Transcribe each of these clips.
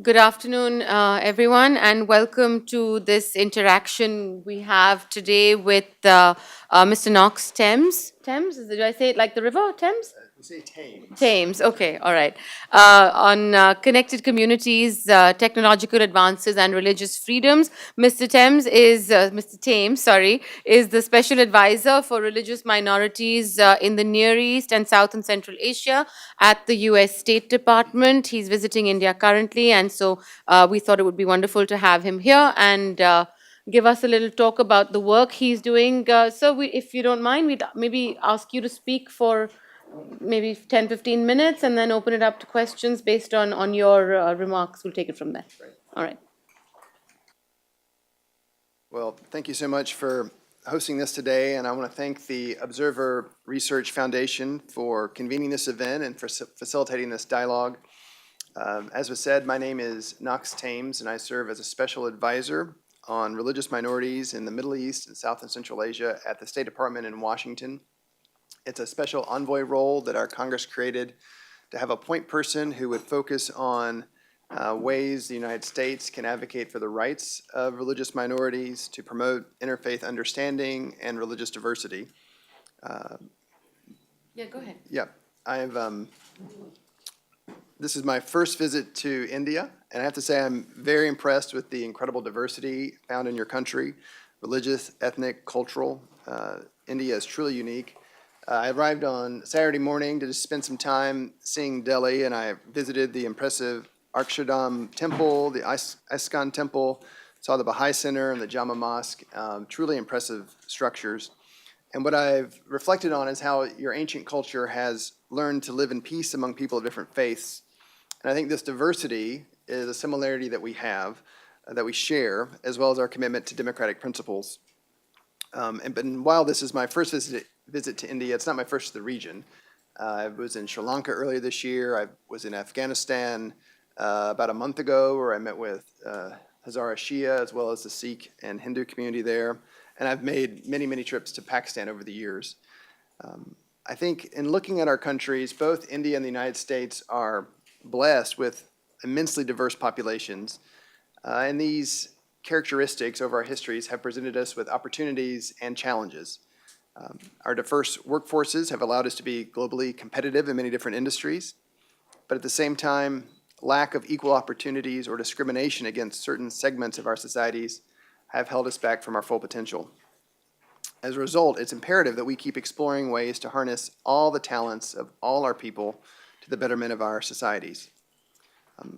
Good afternoon, everyone, and welcome to this interaction we have today with Mr. Knox Thames. Thames? Did I say it like the river? Thames? We say Thames. Thames, okay, all right. On connected communities, technological advances, and religious freedoms. Mr. Thames, sorry, is the special advisor for religious minorities in the Near East and South and Central Asia at the US State Department. He's visiting India currently, and so we thought it would be wonderful to have him here and give us a little talk about the work he's doing. If you don't mind, we'd maybe ask you to speak for maybe 10, 15 minutes and then open it up to questions based on your remarks. We'll take it from there. All right. Well, thank you so much for hosting this today, and I want to thank the Observer Research Foundation for convening this event and for facilitating this dialogue. As was said, my name is Knox Thames, and I serve as a special advisor on religious minorities in the Middle East and South and Central Asia at the State Department in Washington. It's a special envoy role that our Congress created to have a point person who would focus on ways the United States can advocate for the rights of religious minorities, to promote interfaith understanding and religious diversity. Yeah, go ahead. Yeah, this is my first visit to India, and I have to say I'm very impressed with the incredible diversity found in your country, religious, ethnic, cultural. India is truly unique. I arrived on Saturday morning to just spend some time seeing Delhi, and I visited the impressive Arkshardham Temple, the ISKCON Temple, saw the Baha'i Center and the Jama Mosque, truly impressive structures. And what I've reflected on is how your ancient culture has learned to live in peace among people of different faiths. And I think this diversity is a similarity that we have, that we share, as well as our commitment to democratic principles. But while this is my first visit to India, it's not my first to the region. I was in Sri Lanka earlier this year. I was in Afghanistan about a month ago, where I met with Hazara Shia, as well as the Sikh and Hindu community there. And I've made many, many trips to Pakistan over the years. I think in looking at our countries, both India and the United States are blessed with immensely diverse populations. And these characteristics over our histories have presented us with opportunities and challenges. Our diverse workforces have allowed us to be globally competitive in many different industries, but at the same time, lack of equal opportunities or discrimination against certain segments of our societies have held us back from our full potential. As a result, it's imperative that we keep exploring ways to harness all the talents of all our people to the betterment of our societies.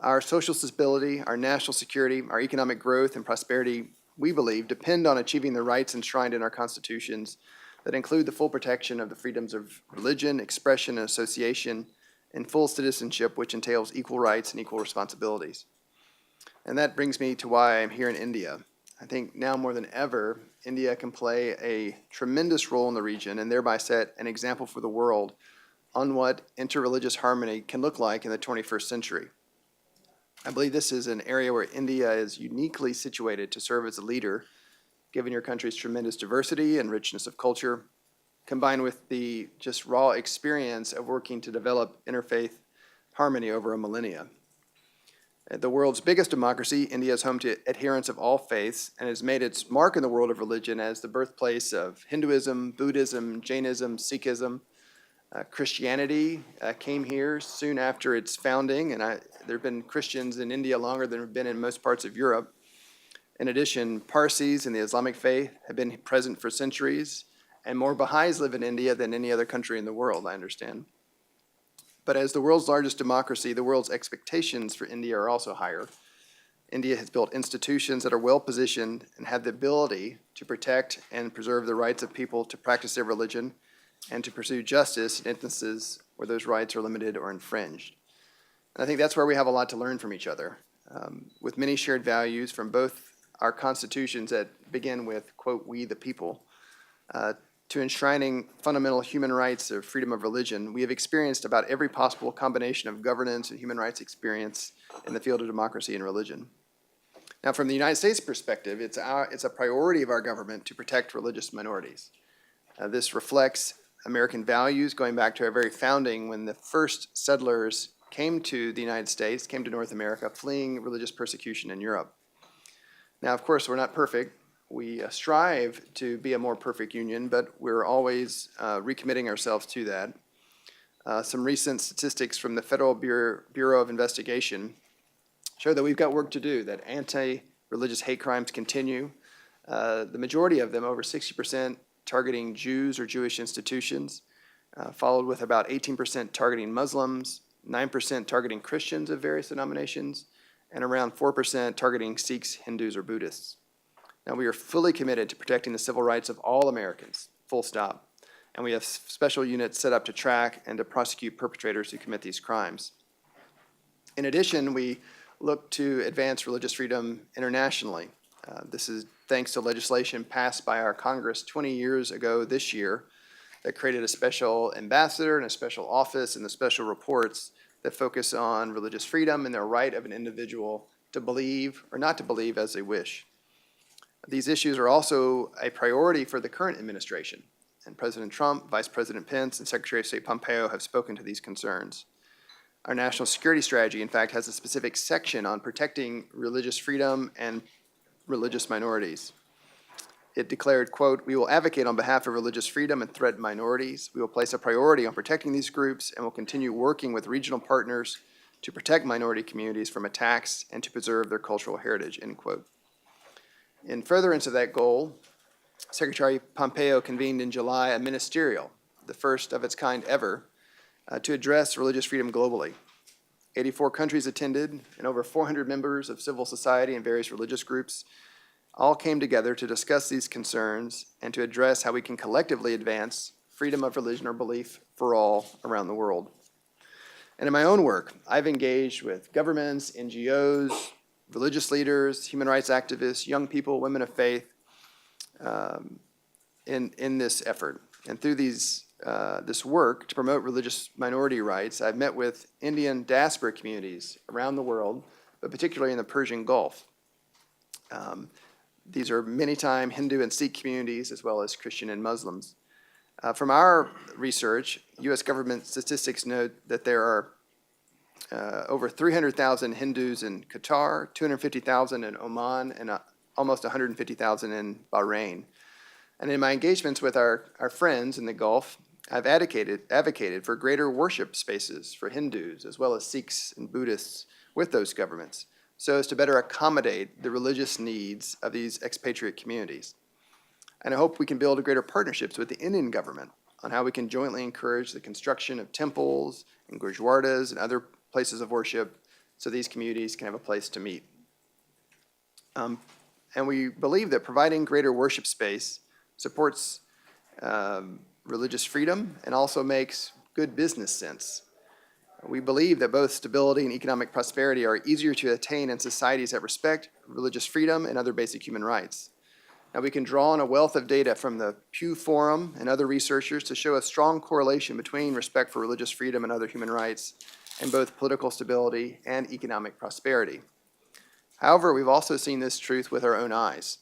Our social stability, our national security, our economic growth and prosperity, we believe, depend on achieving the rights enshrined in our constitutions that include the full protection of the freedoms of religion, expression, and association, and full citizenship, which entails equal rights and equal responsibilities. And that brings me to why I'm here in India. I think now more than ever, India can play a tremendous role in the region and thereby set an example for the world on what interreligious harmony can look like in the 21st century. I believe this is an area where India is uniquely situated to serve as a leader, given your country's tremendous diversity and richness of culture, combined with the just raw experience of working to develop interfaith harmony over a millennia. The world's biggest democracy, India is home to adherents of all faiths and has made its mark in the world of religion as the birthplace of Hinduism, Buddhism, Jainism, Sikhism. Christianity came here soon after its founding, and there have been Christians in India longer than there have been in most parts of Europe. In addition, Parsis and the Islamic faith have been present for centuries, and more Baha'is live in India than any other country in the world, I understand. But as the world's largest democracy, the world's expectations for India are also higher. India has built institutions that are well positioned and have the ability to protect and preserve the rights of people to practice their religion and to pursue justice in instances where those rights are limited or infringed. And I think that's where we have a lot to learn from each other, with many shared values from both our constitutions that begin with, quote, "we the people," to enshrining fundamental human rights of freedom of religion. We have experienced about every possible combination of governance and human rights experience in the field of democracy and religion. Now, from the United States perspective, it's a priority of our government to protect religious minorities. This reflects American values going back to our very founding, when the first settlers came to the United States, came to North America, fleeing religious persecution in Europe. Now, of course, we're not perfect. We strive to be a more perfect union, but we're always recommitting ourselves to that. Some recent statistics from the Federal Bureau of Investigation show that we've got work to do, that anti-religious hate crimes continue. The majority of them, over 60%, targeting Jews or Jewish institutions, followed with about 18% targeting Muslims, 9% targeting Christians of various denominations, and around 4% targeting Sikhs, Hindus, or Buddhists. Now, we are fully committed to protecting the civil rights of all Americans, full stop. And we have special units set up to track and to prosecute perpetrators who commit these crimes. In addition, we look to advance religious freedom internationally. This is thanks to legislation passed by our Congress 20 years ago this year that created a special ambassador and a special office and the special reports that focus on religious freedom and the right of an individual to believe or not to believe as they wish. These issues are also a priority for the current administration, and President Trump, Vice President Pence, and Secretary of State Pompeo have spoken to these concerns. Our national security strategy, in fact, has a specific section on protecting religious freedom and religious minorities. It declared, quote, "We will advocate on behalf of religious freedom and threatened minorities. We will place a priority on protecting these groups and will continue working with regional partners to protect minority communities from attacks and to preserve their cultural heritage," end quote. In furtherance of that goal, Secretary Pompeo convened in July a ministerial, the first of its kind ever, to address religious freedom globally. 84 countries attended, and over 400 members of civil society and various religious groups all came together to discuss these concerns and to address how we can collectively advance freedom of religion or belief for all around the world. And in my own work, I've engaged with governments, NGOs, religious leaders, human rights activists, young people, women of faith, in this effort. And through this work to promote religious minority rights, I've met with Indian diaspora communities around the world, but particularly in the Persian Gulf. These are many-time Hindu and Sikh communities, as well as Christian and Muslims. From our research, U.S. government statistics note that there are over 300,000 Hindus in Qatar, 250,000 in Oman, and almost 150,000 in Bahrain. And in my engagements with our friends in the Gulf, I've advocated for greater worship spaces for Hindus as well as Sikhs and Buddhists with those governments, so as to better accommodate the religious needs of these expatriate communities. And I hope we can build greater partnerships with the Indian government on how we can jointly encourage the construction of temples and gurdwaras and other places of worship so these communities can have a place to meet. And we believe that providing greater worship space supports religious freedom and also makes good business sense. We believe that both stability and economic prosperity are easier to attain in societies that respect religious freedom and other basic human rights. Now, we can draw on a wealth of data from the Pew Forum and other researchers to show a strong correlation between respect for religious freedom and other human rights and both political stability and economic prosperity. However, we've also seen this truth with our own eyes.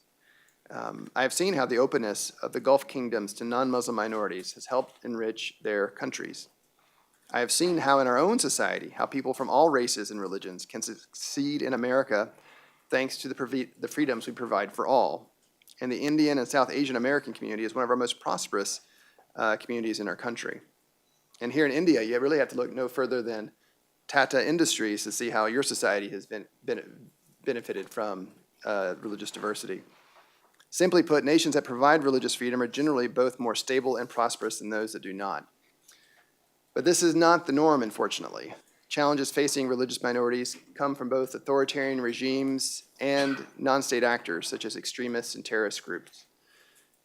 I have seen how the openness of the Gulf kingdoms to non-Muslim minorities has helped enrich their countries. I have seen how in our own society, how people from all races and religions can succeed in America thanks to the freedoms we provide for all. And the Indian and South Asian American community is one of our most prosperous communities in our country. And here in India, you really have to look no further than Tata Industries to see how your society has benefited from religious diversity. Simply put, nations that provide religious freedom are generally both more stable and prosperous than those that do not. But this is not the norm, unfortunately. Challenges facing religious minorities come from both authoritarian regimes and non-state actors, such as extremists and terrorist groups.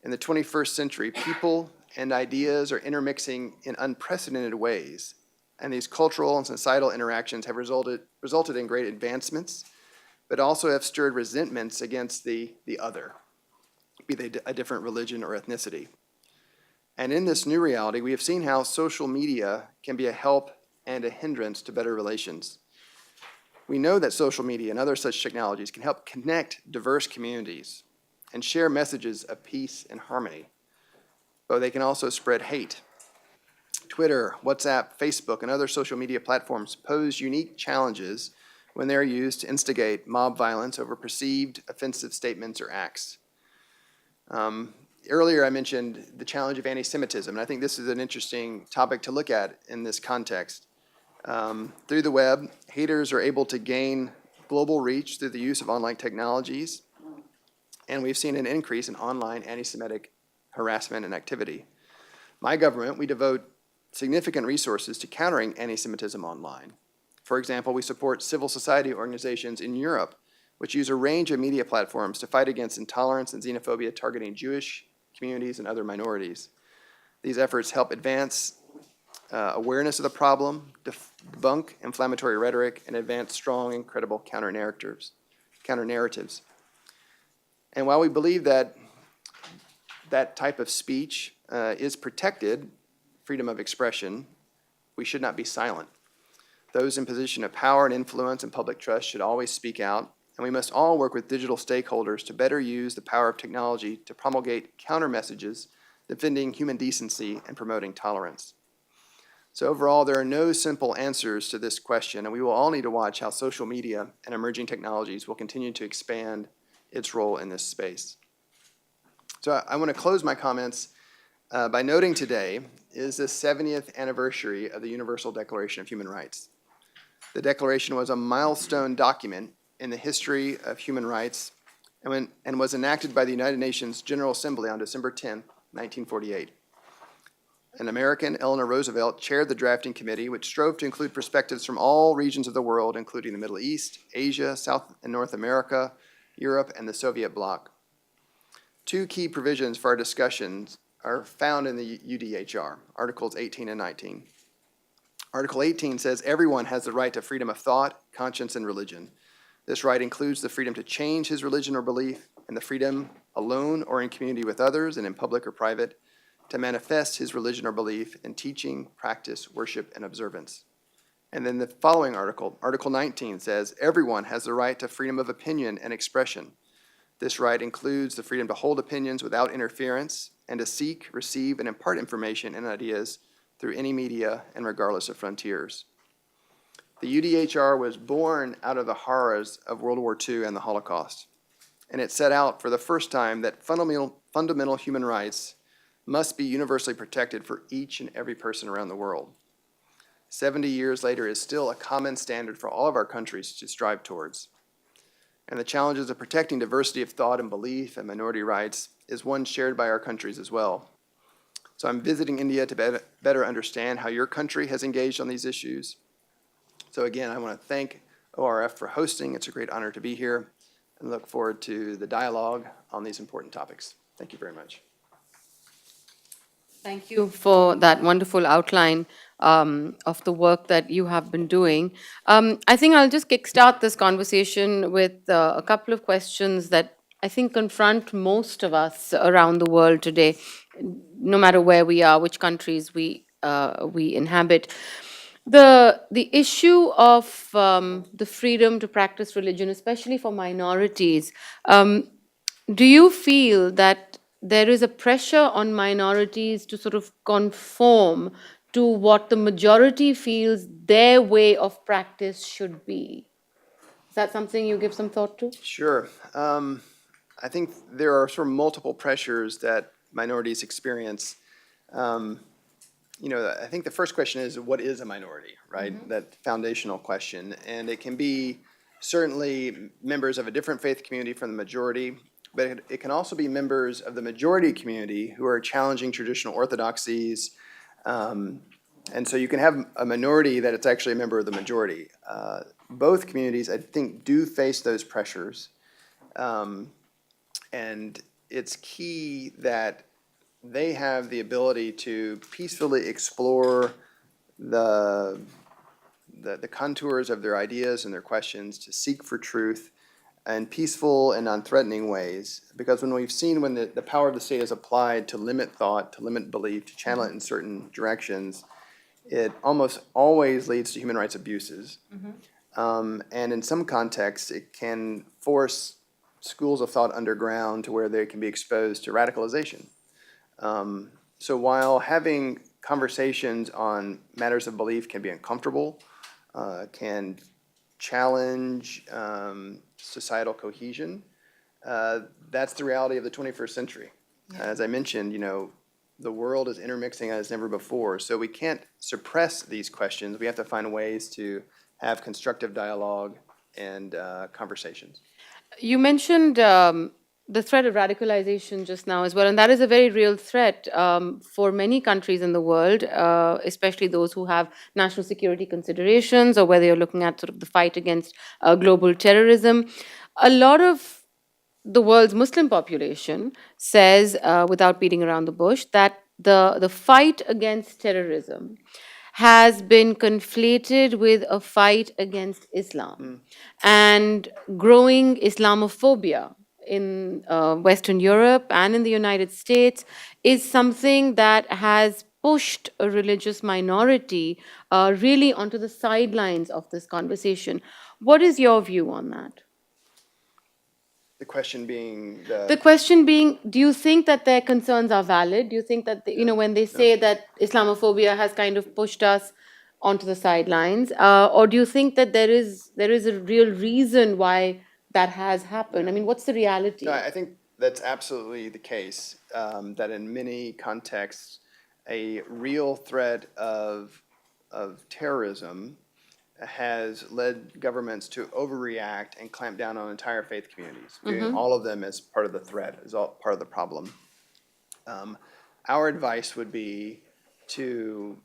In the 21st century, people and ideas are intermixing in unprecedented ways, and these cultural and societal interactions have resulted in great advancements, but also have stirred resentments against the other, be they a different religion or ethnicity. And in this new reality, we have seen how social media can be a help and a hindrance to better relations. We know that social media and other such technologies can help connect diverse communities and share messages of peace and harmony, but they can also spread hate. Twitter, WhatsApp, Facebook, and other social media platforms pose unique challenges when they are used to instigate mob violence over perceived offensive statements or acts. Earlier, I mentioned the challenge of anti-Semitism, and I think this is an interesting topic to look at in this context. Through the web, haters are able to gain global reach through the use of online technologies, and we've seen an increase in online anti-Semitic harassment and activity. My government, we devote significant resources to countering anti-Semitism online. For example, we support civil society organizations in Europe, which use a range of media platforms to fight against intolerance and xenophobia targeting Jewish communities and other minorities. These efforts help advance awareness of the problem, debunk inflammatory rhetoric, and advance strong and credible counter-narratives. And while we believe that that type of speech is protected, freedom of expression, we should not be silent. Those in position of power and influence and public trust should always speak out, and we must all work with digital stakeholders to better use the power of technology to promulgate counter messages defending human decency and promoting tolerance. So overall, there are no simple answers to this question, and we will all need to watch how social media and emerging technologies will continue to expand its role in this space. So I want to close my comments by noting today is the 70th anniversary of the Universal Declaration of Human Rights. The Declaration was a milestone document in the history of human rights and was enacted by the United Nations General Assembly on December 10, 1948. An American, Eleanor Roosevelt, chaired the drafting committee, which strove to include perspectives from all regions of the world, including the Middle East, Asia, South and North America, Europe, and the Soviet bloc. Two key provisions for our discussions are found in the UDHR, Articles 18 and 19. Article 18 says everyone has the right to freedom of thought, conscience, and religion. This right includes the freedom to change his religion or belief and the freedom, alone or in community with others and in public or private, to manifest his religion or belief in teaching, practice, worship, and observance. And then the following article, Article 19, says everyone has the right to freedom of opinion and expression. This right includes the freedom to hold opinions without interference and to seek, receive, and impart information and ideas through any media and regardless of frontiers. The UDHR was born out of the horrors of World War II and the Holocaust, and it set out for the first time that fundamental human rights must be universally protected for each and every person around the world. 70 years later is still a common standard for all of our countries to strive towards. And the challenges of protecting diversity of thought and belief and minority rights is one shared by our countries as well. So I'm visiting India to better understand how your country has engaged on these issues. So again, I want to thank ORF for hosting. It's a great honor to be here and look forward to the dialogue on these important topics. Thank you very much. Thank you for that wonderful outline of the work that you have been doing. I think I'll just kickstart this conversation with a couple of questions that I think confront most of us around the world today, no matter where we are, which countries we inhabit. The issue of the freedom to practice religion, especially for minorities, do you feel that there is a pressure on minorities to sort of conform to what the majority feels their way of practice should be? Is that something you give some thought to? Sure. I think there are sort of multiple pressures that minorities experience. I think the first question is, what is a minority, right? Mm-hmm. That foundational question. And it can be certainly members of a different faith community from the majority, but it can also be members of the majority community who are challenging traditional orthodoxies. And so you can have a minority that it's actually a member of the majority. Both communities, I think, do face those pressures. And it's key that they have the ability to peacefully explore the contours of their ideas and their questions, to seek for truth in peaceful and non-threatening ways. Because when the power of the state is applied to limit thought, to limit belief, to channel it in certain directions, it almost always leads to human rights abuses. Mm-hmm. And in some contexts, it can force schools of thought underground to where they can be exposed to radicalization. So while having conversations on matters of belief can be uncomfortable, can challenge societal cohesion. That's the reality of the 21st century. As I mentioned, the world is intermixing as never before, so we can't suppress these questions. We have to find ways to have constructive dialogue and conversations. You mentioned the threat of radicalization just now as well, and that is a very real threat for many countries in the world, especially those who have national security considerations, or whether you're looking at sort of the fight against global terrorism. A lot of the world's Muslim population says, without beating around the bush, that the fight against terrorism has been conflated with a fight against Islam and growing Islamophobia in Western Europe and in the United States is something that has pushed a religious minority really onto the sidelines of this conversation. What is your view on that? The question being The question being, do you think that their concerns are valid? Do you think that, when they say that Islamophobia has kind of pushed us onto the sidelines, or do you think that there is a real reason why that has happened? I mean, what's the reality? No, I think that's absolutely the case, that in many contexts, a real threat of terrorism has led governments to overreact and clamp down on entire faith communities, viewing all of them as part of the threat, as all part of the problem. Our advice would be to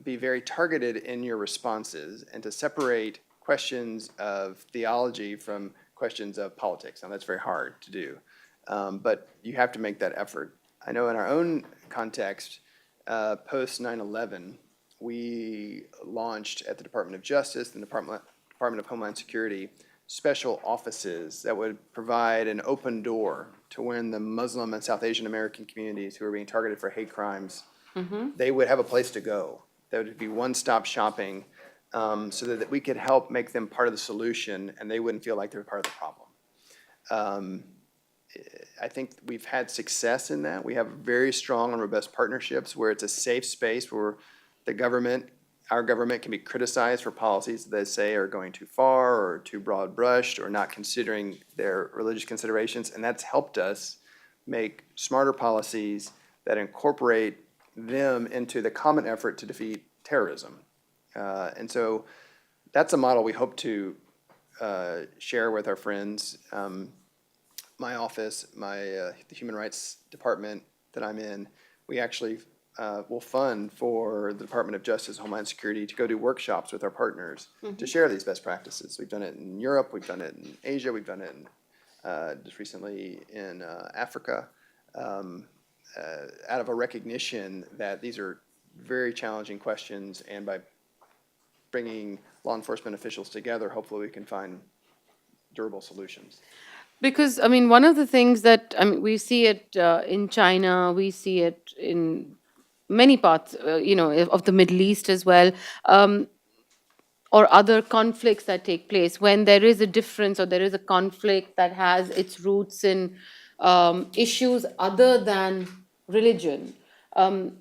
be very targeted in your responses and to separate questions of theology from questions of politics. Now, that's very hard to do, but you have to make that effort. I know in our own context, post 9/11, we launched at the Department of Justice and the Department of Homeland Security special offices that would provide an open door to when the Muslim and South Asian American communities who are being targeted for hate crimes, they would have a place to go. That would be one-stop shopping, so that we could help make them part of the solution and they wouldn't feel like they were part of the problem. I think we've had success in that. We have very strong and robust partnerships where it's a safe space where our government can be criticized for policies that they say are going too far or too broad brushed or not considering their religious considerations. And that's helped us make smarter policies that incorporate them into the common effort to defeat terrorism. And so that's a model we hope to share with our friends. My office, the Human Rights Department that I'm in, we actually will fund for the Department of Justice and Homeland Security to go do workshops with our partners to share these best practices. We've done it in Europe, we've done it in Asia, we've done it just recently in Africa, out of a recognition that these are very challenging questions, and by bringing law enforcement officials together, hopefully we can find durable solutions. Because, I mean, one of the things that, we see it in China, we see it in many parts, of the Middle East as well, or other conflicts that take place. When there is a difference or there is a conflict that has its roots in issues other than religion,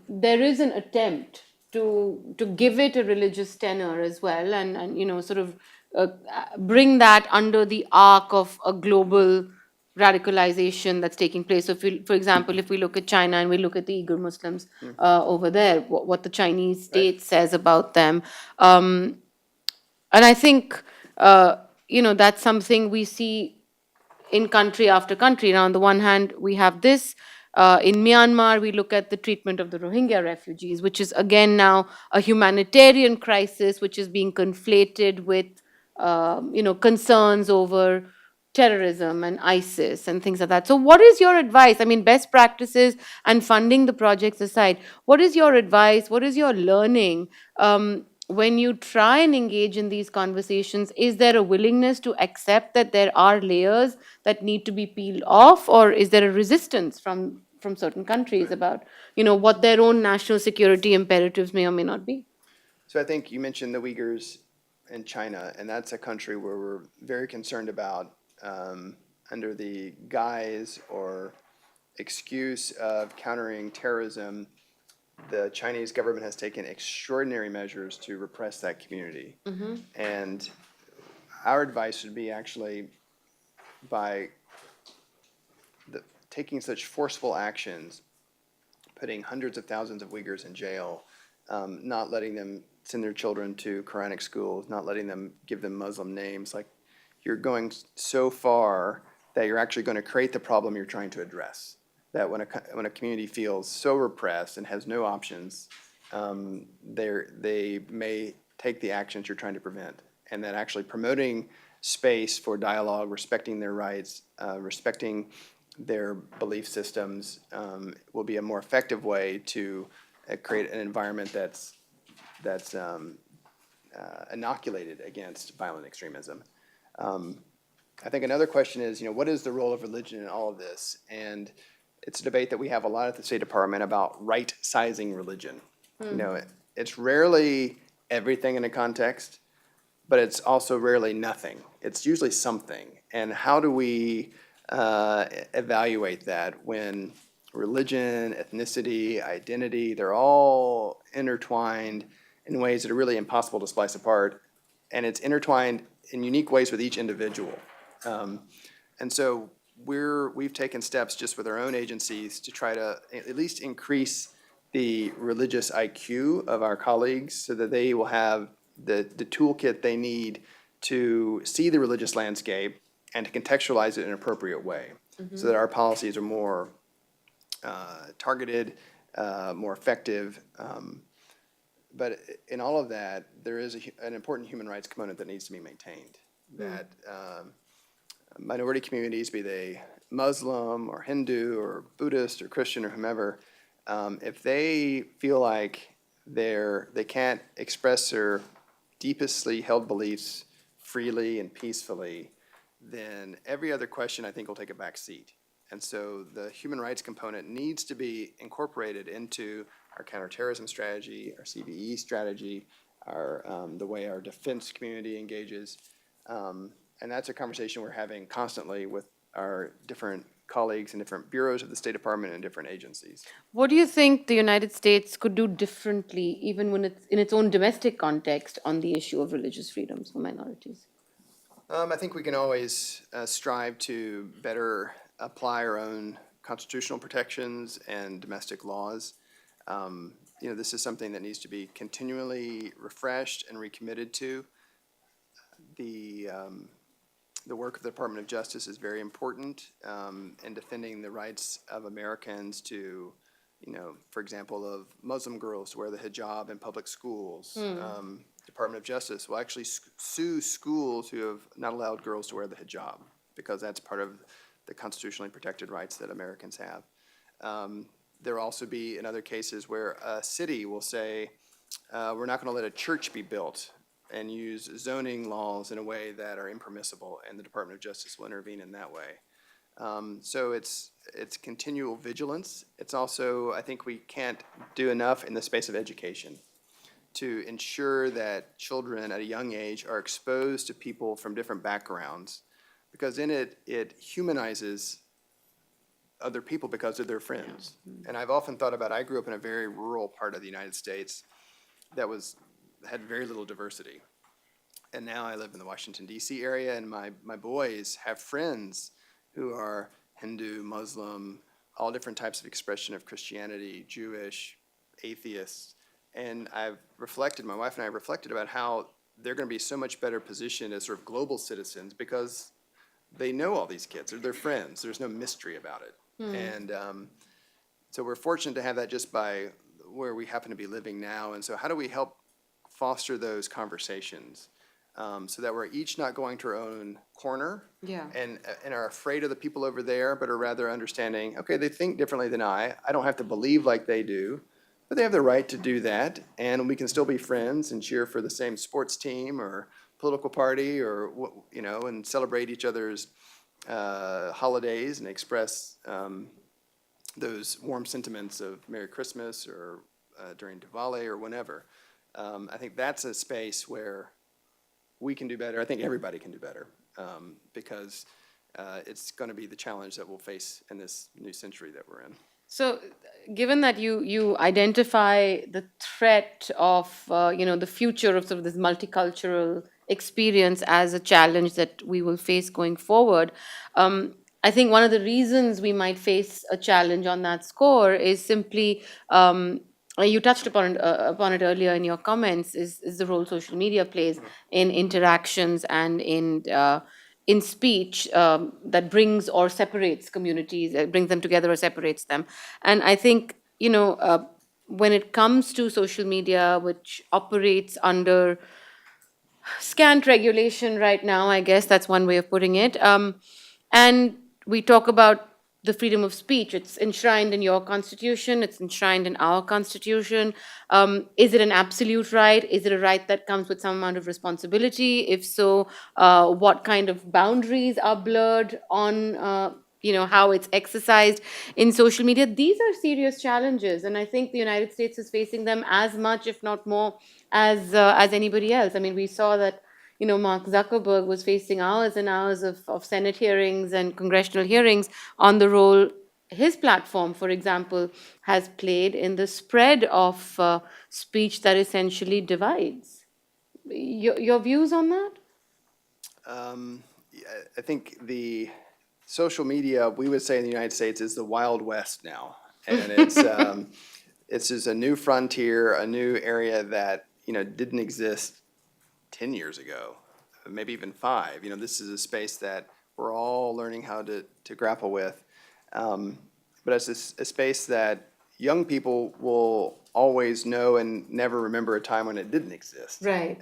there is an attempt to give it a religious tenor as well, and sort of bring that under the arc of a global radicalization that's taking place. So, for example, if we look at China and we look at the Uyghur Muslims over there, what the Chinese state says about them, and I think that's something we see in country after country. Now, on the one hand, we have this. In Myanmar, we look at the treatment of the Rohingya refugees, which is again now a humanitarian crisis, which is being conflated with concerns over terrorism and ISIS and things like that. So what is your advice? I mean, best practices and funding the projects aside, what is your advice? What is your learning when you try and engage in these conversations? Is there a willingness to accept that there are layers that need to be peeled off, or is there a resistance from certain countries about what their own national security imperatives may or may not be? So I think you mentioned the Uyghurs in China, and that's a country where we're very concerned about, under the guise or excuse of countering terrorism, the Chinese government has taken extraordinary measures to repress that community. And our advice would be actually by taking such forceful actions, putting hundreds of thousands of Uyghurs in jail, not letting them send their children to Quranic schools, not letting them give them Muslim names. Like, you're going so far that you're actually going to create the problem you're trying to address. That when a community feels so repressed and has no options, they may take the actions you're trying to prevent. And that actually promoting space for dialogue, respecting their rights, respecting their belief systems, will be a more effective way to create an environment that's inoculated against violent extremism. I think another question is, what is the role of religion in all of this? And it's a debate that we have a lot at the State Department about right-sizing religion. It's rarely everything in a context, but it's also rarely nothing. It's usually something. And how do we evaluate that when religion, ethnicity, identity, they're all intertwined in ways that are really impossible to splice apart, and it's intertwined in unique ways with each individual. And so we've taken steps just with our own agencies to try to at least increase the religious IQ of our colleagues so that they will have the toolkit they need to see the religious landscape and to contextualize it in an appropriate way, so that our policies are more targeted, more effective. But in all of that, there is an important human rights component that needs to be maintained. That minority communities, be they Muslim or Hindu or Buddhist or Christian or whomever, if they feel like they can't express their deepestly held beliefs freely and peacefully, then every other question, I think, will take a back seat. And so the human rights component needs to be incorporated into our counterterrorism strategy, our CVE strategy, the way our defense community engages. And that's a conversation we're having constantly with our different colleagues in different bureaus of the State Department and different agencies. What do you think the United States could do differently, even when it's in its own domestic context, on the issue of religious freedoms for minorities? I think we can always strive to better apply our own constitutional protections and domestic laws. This is something that needs to be continually refreshed and recommitted to. The work of the Department of Justice is very important in defending the rights of Americans to, for example, of Muslim girls to wear the hijab in public schools. Department of Justice will actually sue schools who have not allowed girls to wear the hijab, because that's part of the constitutionally protected rights that Americans have. There will also be in other cases where a city will say, we're not going to let a church be built, and use zoning laws in a way that are impermissible, and the Department of Justice will intervene in that way. So it's continual vigilance. It's also, I think we can't do enough in the space of education to ensure that children at a young age are exposed to people from different backgrounds, because in it humanizes other people because they're their friends. And I've often thought about, I grew up in a very rural part of the United States that had very little diversity. And now I live in the Washington, D.C. area, and my boys have friends who are Hindu, Muslim, all different types of expression of Christianity, Jewish, atheists. And my wife and I have reflected about how they're going to be so much better positioned as sort of global citizens because they know all these kids, they're their friends, there's no mystery about it. And so we're fortunate to have that just by where we happen to be living now. And so how do we help foster those conversations so that we're each not going to our own corner and are afraid of the people over there, but are rather understanding, okay, they think differently than I don't have to believe like they do, but they have the right to do that, and we can still be friends and cheer for the same sports team or political party, or and celebrate each other's holidays and express those warm sentiments of Merry Christmas or during Diwali or whenever. I think that's a space where we can do better. I think everybody can do better because it's going to be the challenge that we'll face in this new century that we're in. So, given that you identify the threat of the future of sort of this multicultural experience as a challenge that we will face going forward, I think one of the reasons we might face a challenge on that score is simply you touched upon it earlier in your comments is the role social media plays in interactions and in speech that brings or separates communities, brings them together or separates them. And I think, when it comes to social media, which operates under scant regulation right now, I guess that's one way of putting it. And we talk about the freedom of speech. It's enshrined in your constitution, it's enshrined in our constitution. Is it an absolute right? Is it a right that comes with some amount of responsibility? If so, what kind of boundaries are blurred on how it's exercised in social media? These are serious challenges, and I think the United States is facing them as much, if not more, as anybody else. I mean, we saw that Mark Zuckerberg was facing hours and hours of Senate hearings and congressional hearings on the role his platform, for example, has played in the spread of speech that essentially divides. Your views on that? Yeah, I think the social media, we would say in the United States, is the Wild West now. And it's just a new frontier, a new area that, didn't exist 10 years ago, maybe even 5. This is a space that we're all learning how to grapple with. But it's a space that young people will always know and never remember a time when it didn't exist. Right.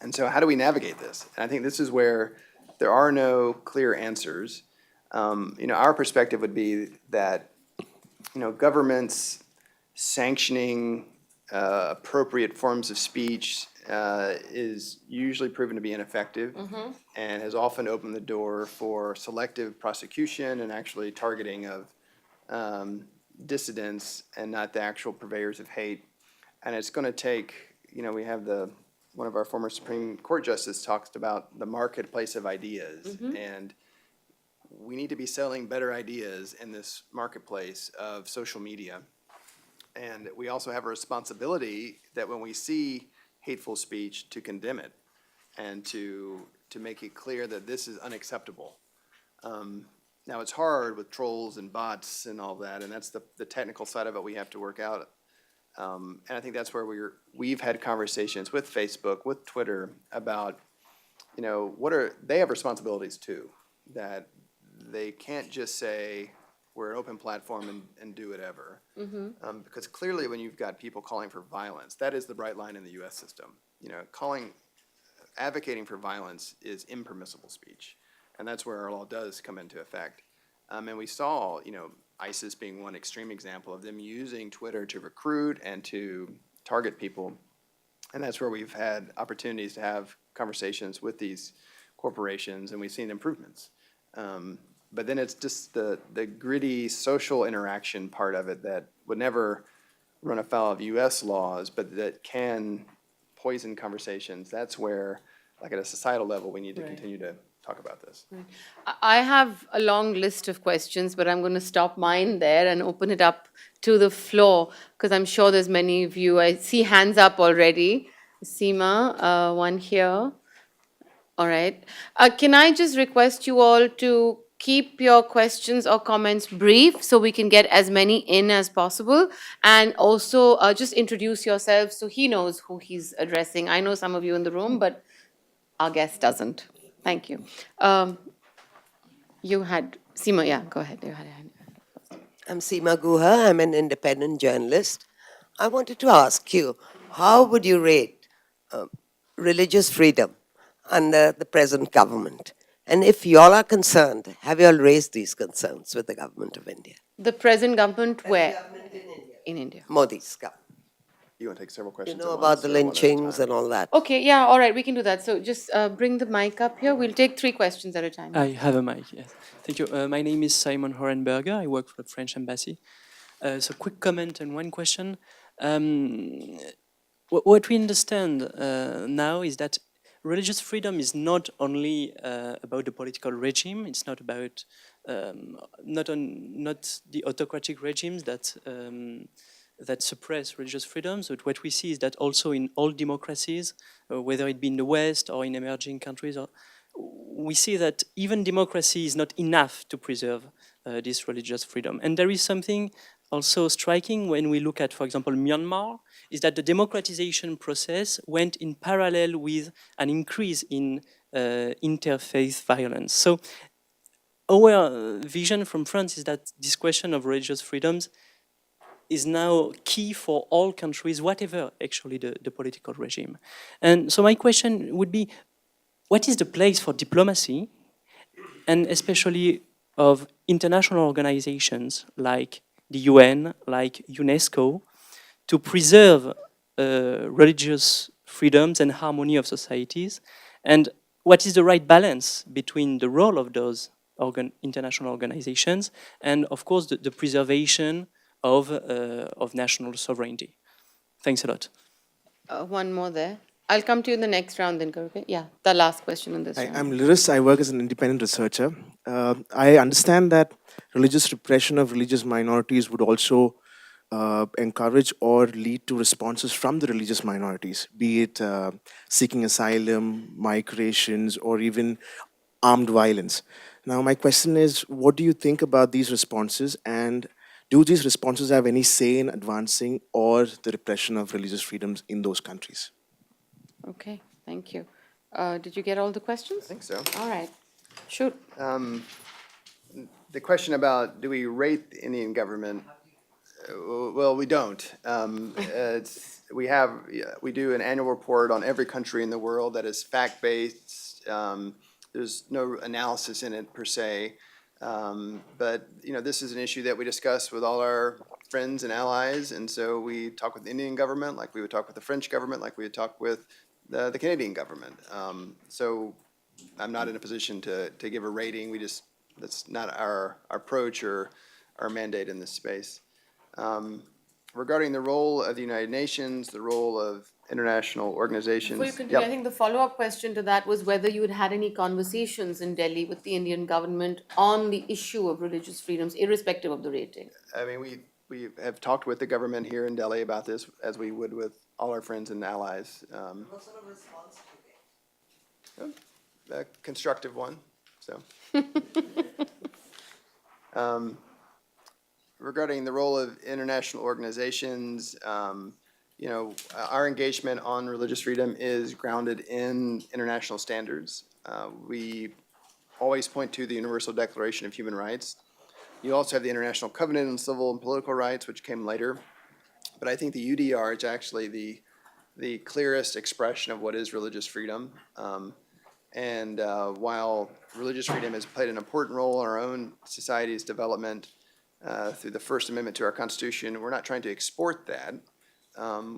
And so how do we navigate this? And I think this is where there are no clear answers. Our perspective would be that, governments sanctioning appropriate forms of speech is usually proven to be ineffective and has often opened the door for selective prosecution and actually targeting of dissidents and not the actual purveyors of hate. And it's going to take, we have one of our former Supreme Court justices talks about the marketplace of ideas. And we need to be selling better ideas in this marketplace of social media. And we also have a responsibility that when we see hateful speech, to condemn it and to make it clear that this is unacceptable. Now, it's hard with trolls and bots and all that, and that's the technical side of it we have to work out. And I think that's where we've had conversations with Facebook, with Twitter about, they have responsibilities too, that they can't just say, we're an open platform and do whatever. Because clearly when you've got people calling for violence, that is the bright line in the US system. Advocating for violence is impermissible speech. And that's where our law does come into effect. And we saw, ISIS being one extreme example of them using Twitter to recruit and to target people. And that's where we've had opportunities to have conversations with these corporations, and we've seen improvements. But then it's just the gritty social interaction part of it that would never run afoul of US laws, but that can poison conversations. That's where, like at a societal level, we need to continue to talk about this. I have a long list of questions, but I'm going to stop mine there and open it up to the floor, because I'm sure there's many of you. I see hands up already. Seema, one here. All right. Can I just request you all to keep your questions or comments brief so we can get as many in as possible? And also just introduce yourselves so he knows who he's addressing. I know some of you in the room, but our guest doesn't. Thank you. You had, Seema, yeah, go ahead. You had a hand. I'm Seema Guha. I'm an independent journalist. I wanted to ask you, how would you rate religious freedom under the present government? And if you all are concerned, have you all raised these concerns with the government of India? The present government where? Government in India. In India. Modi's government. You want to take several You questions? know at about once the or one at a lynchings time? and all that. Okay, yeah, all right, we can do that. So just bring the mic up here. We'll take 3 questions at a time. I have a mic, yes. Thank you. My name is Simon Horenberger. I work for the French Embassy. So quick comment and one question. What we understand now is that religious freedom is not only about the political regime. It's not about not the autocratic regimes that suppress religious freedoms. But what we see is that also in all democracies, whether it be in the West or in emerging countries, we see that even democracy is not enough to preserve this religious freedom. And there is something also striking when we look at, for example, Myanmar, is that the democratization process went in parallel with an increase in interfaith violence. So our vision from France is that this question of religious freedoms is now key for all countries, whatever actually the political regime. And so my question would be, what is the place for diplomacy, and especially of international organizations like the UN, like UNESCO, to preserve religious freedoms and harmony of societies? And what is the right balance between the role of those international organizations and, of course, the preservation of national sovereignty? Thanks a lot. One more there. I'll come to you in the next round then, okay? Yeah, the last question in this round. I'm Liris. I work as an independent researcher. I understand that religious repression of religious minorities would also encourage or lead to responses from the religious minorities, be it seeking asylum, migrations, or even armed violence. Now, my question is, what do you think about these responses, and do these responses have any say in advancing or the repression of religious freedoms in those countries? Okay, thank you. Did you get all the questions? I think so. All right. Shoot. The question about do we rate the Indian government? Well, we don't. We do an annual report on every country in the world that is fact-based. There's no analysis in it per se, but this is an issue that we discuss with all our friends and allies, and so we talk with the Indian government like we would talk with the French government, like we would talk with the Canadian government. So I'm not in a position to give a rating. That's not our approach or our mandate in this space. Regarding the role of the United Nations, the role of international organizations. Before you continue, Yep. I think the follow-up question to that was whether you had any conversations in Delhi with the Indian government on the issue of religious freedoms, irrespective of the rating. I mean, we have talked with the government here in Delhi about this, as we would with all our friends and allies. What sort of response do you get? A constructive one, so. Regarding the role of international organizations, our engagement on religious freedom is grounded in international standards. We always point to the Universal Declaration of Human Rights. You also have the International Covenant on Civil and Political Rights, which came later. But I think the UDR is actually the clearest expression of what is religious freedom. And while religious freedom has played an important role in our own society's development through the First Amendment to our Constitution, we're not trying to export that.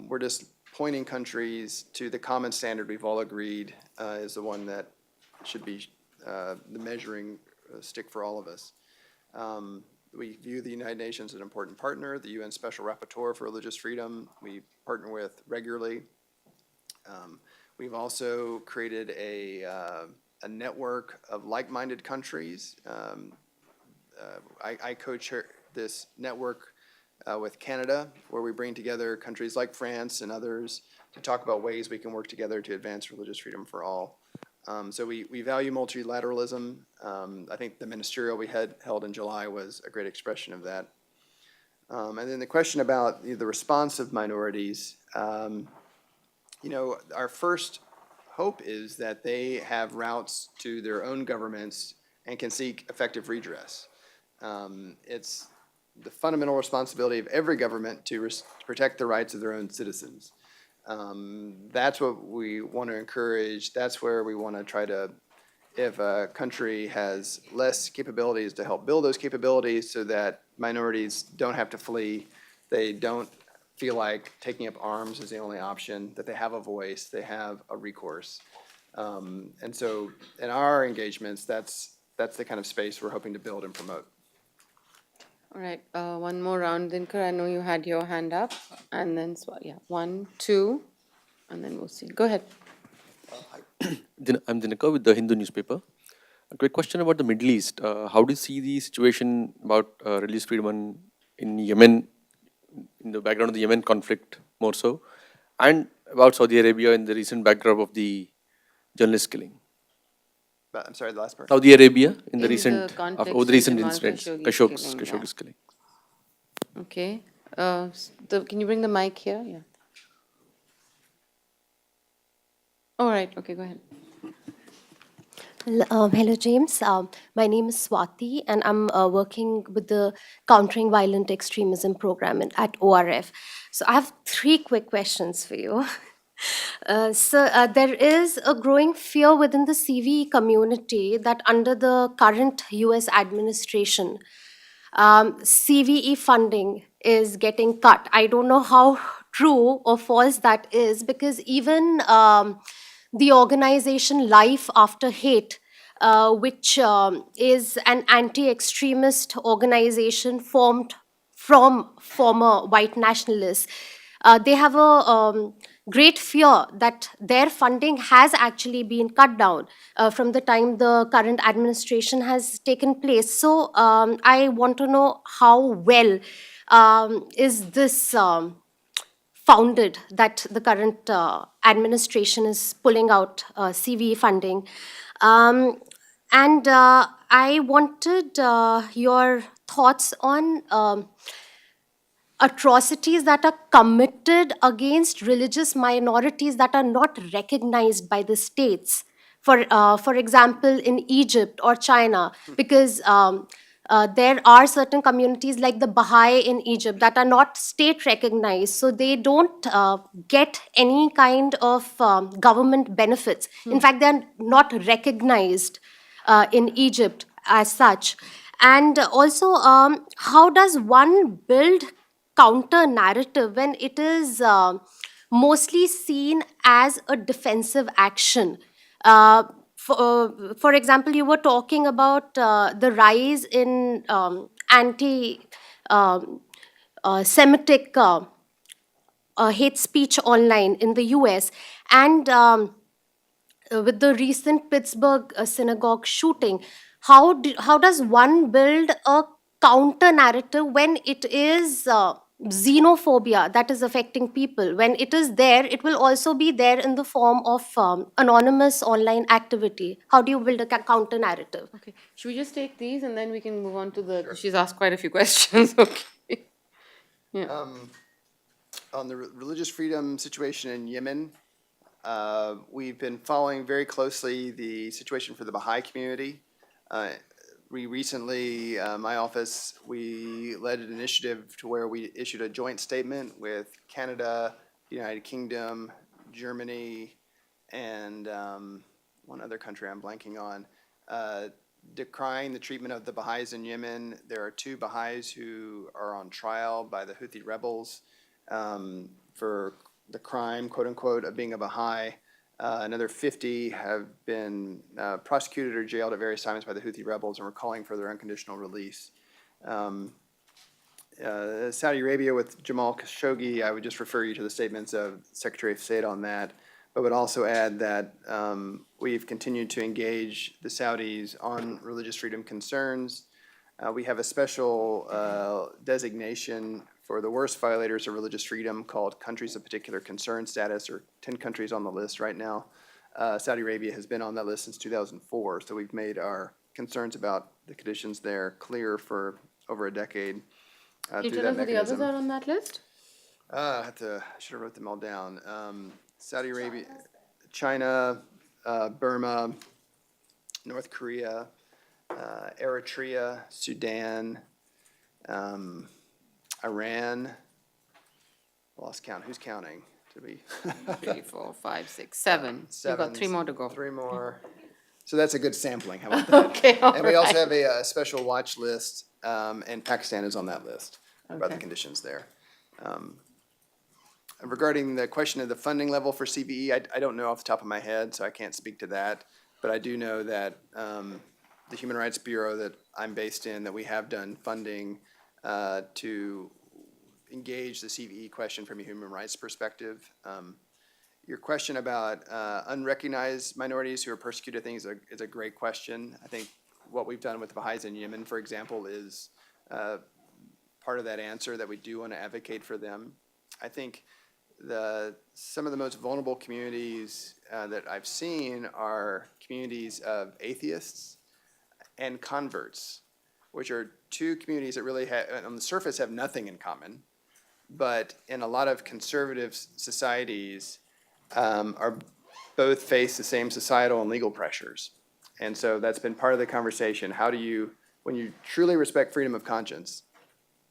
We're just pointing countries to the common standard we've all agreed is the one that should be the measuring stick for all of us. We view the United Nations as an important partner, the UN Special Rapporteur for Religious Freedom we partner with regularly. We've also created a network of like-minded countries. I co-chair this network with Canada, where we bring together countries like France and others to talk about ways we can work together to advance religious freedom for all. So we value multilateralism. I think the ministerial we held in July was a great expression of that. And then the question about the response of minorities, our first hope is that they have routes to their own governments and can seek effective redress. It's the fundamental responsibility of every government to protect the rights of their own citizens. That's what we want to encourage. That's where we want to try to, if a country has less capabilities, to help build those capabilities so that minorities don't have to flee. They don't feel like taking up arms is the only option, that they have a voice, they have a recourse. And so in our engagements, that's the kind of space we're hoping to build and promote. All right, one more round, Dinkar. I know you had your hand up, and then, 1, 2, and then we'll see. Go ahead. I'm Dinakar with the Hindu newspaper. A quick question about the Middle East. How do you see the situation about religious freedom in Yemen, in the background of the Yemen conflict more so, and about Saudi Arabia in the recent backdrop of the journalist killing? But, I'm sorry, the last part? Saudi Arabia in the In the recent, context over the of recent Jamal incidents, Khashoggi's killing, yeah. Khashoggi's killing. Okay. Can you bring the mic here? Yeah. All right. Okay, go ahead. Hello, James. My name is Swati, and I'm working with the Countering Violent Extremism program at ORF. So I have three quick questions for you. There is a growing fear within the CVE community that under the current US administration, CVE funding is getting cut. I don't know how true or false that is, because even the organization Life After Hate, which is an anti-extremist organization formed from former white nationalists, they have a great fear that their funding has actually been cut down from the time the current administration has taken place. So I want to know how well is this founded that the current administration is pulling out CVE funding. And I wanted your thoughts on atrocities that are committed against religious minorities that are not recognized by the states. For example, in Egypt or China, because there are certain communities like the Baha'i in Egypt that are not state recognized, so they don't get any kind of government benefits. In fact, they're not recognized in Egypt as such. And also, how does one build counter narrative when it is mostly seen as a defensive action? For example, you were talking about the rise in anti Semitic hate speech online in the US. And with the recent Pittsburgh synagogue shooting, how does one build a counter narrative when it is xenophobia that is affecting people? When it is there, it will also be there in the form of anonymous online activity. How do you build a counter narrative? Okay. Should we just take these and then we can move on to the. She's asked quite a few questions. Okay. Yeah. On the religious freedom situation in Yemen, we've been following very closely the situation for the Baha'i community. We recently, my office, we led an initiative to where we issued a joint statement with Canada, the United Kingdom, Germany, and one other country I'm blanking on, decrying the treatment of the Baha'is in Yemen. There are 2 Baha'is who are on trial by the Houthi rebels for the crime, quote unquote, of being a Baha'i. Another 50 have been prosecuted or jailed at various times by the Houthi rebels, and we're calling for their unconditional release. Saudi Arabia with Jamal Khashoggi, I would just refer you to the statements of Secretary of State on that, but would also add that we've continued to engage the Saudis on religious freedom concerns. We have a special designation for the worst violators of religious freedom called countries of particular concern status, or 10 countries on the list right now. Saudi Arabia has been on that list since 2004, so we've made our concerns about the conditions there clear for over a decade Can you through tell that us who the others mechanism. are on that list? I should have wrote them all down. Saudi Arabia, China, Burma, North Korea, Eritrea, Sudan, Iran. Lost count. Who's counting? To be 3, 4, 5, 6, 7. You've got 3 more to go. 3 more. So that's a good sampling. How about that? Okay, all And we also right. have a special watch list, and Pakistan is on that list about the Okay. conditions there. Regarding the question of the funding level for CVE, I don't know off the top of my head, so I can't speak to that. But I do know that the Human Rights Bureau that I'm based in, that we have done funding to engage the CVE question from a human rights perspective. Your question about unrecognized minorities who are persecuted, I think, is a great question. I think what we've done with the Baha'is in Yemen, for example, is part of that answer, that we do want to advocate for them. I think some of the most vulnerable communities that I've seen are communities of atheists and converts, which are two communities that really on the surface have nothing in common, but in a lot of conservative societies are both face the same societal and legal pressures. And so that's been part of the conversation. How do you, when you truly respect freedom of conscience,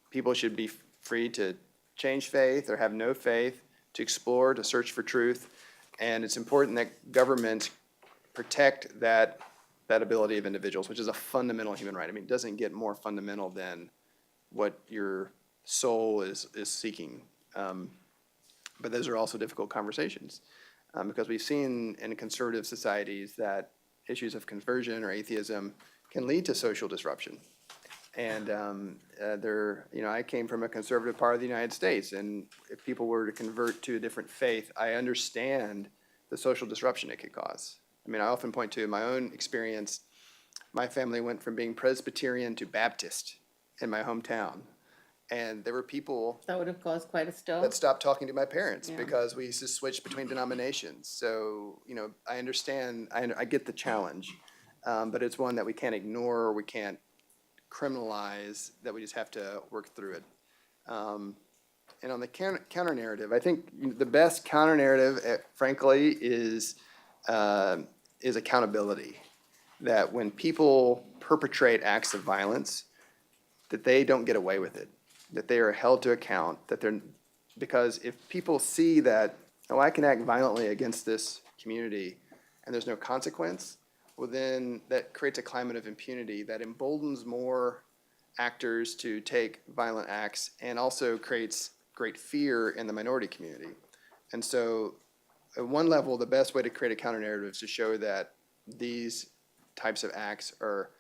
people should be free to change faith or have no faith, to explore, to search for truth. And it's important that governments protect that ability of individuals, which is a fundamental human right. I mean, it doesn't get more fundamental than what your soul is seeking. But those are also difficult conversations because we've seen in conservative societies that issues of conversion or atheism can lead to social disruption. And I came from a conservative part of the United States, and if people were to convert to a different faith, I understand the social disruption it could cause. I mean, I often point to my own experience. My family went from being Presbyterian to Baptist in my hometown. And there were people That would have caused quite a stir. that stopped talking to my parents Yeah. because we used to switch between denominations. So, I understand, I get the challenge, but it's one that we can't ignore, we can't criminalize, that we just have to work through it. And on the counter narrative, I think the best counter narrative, frankly, is accountability. That when people perpetrate acts of violence, that they don't get away with it, that they are held to account, because if people see that, oh, I can act violently against this community and there's no consequence, well, then that creates a climate of impunity that emboldens more actors to take violent acts and also creates great fear in the minority community. And so at one level, the best way to create a counter narrative is to show that these types of acts are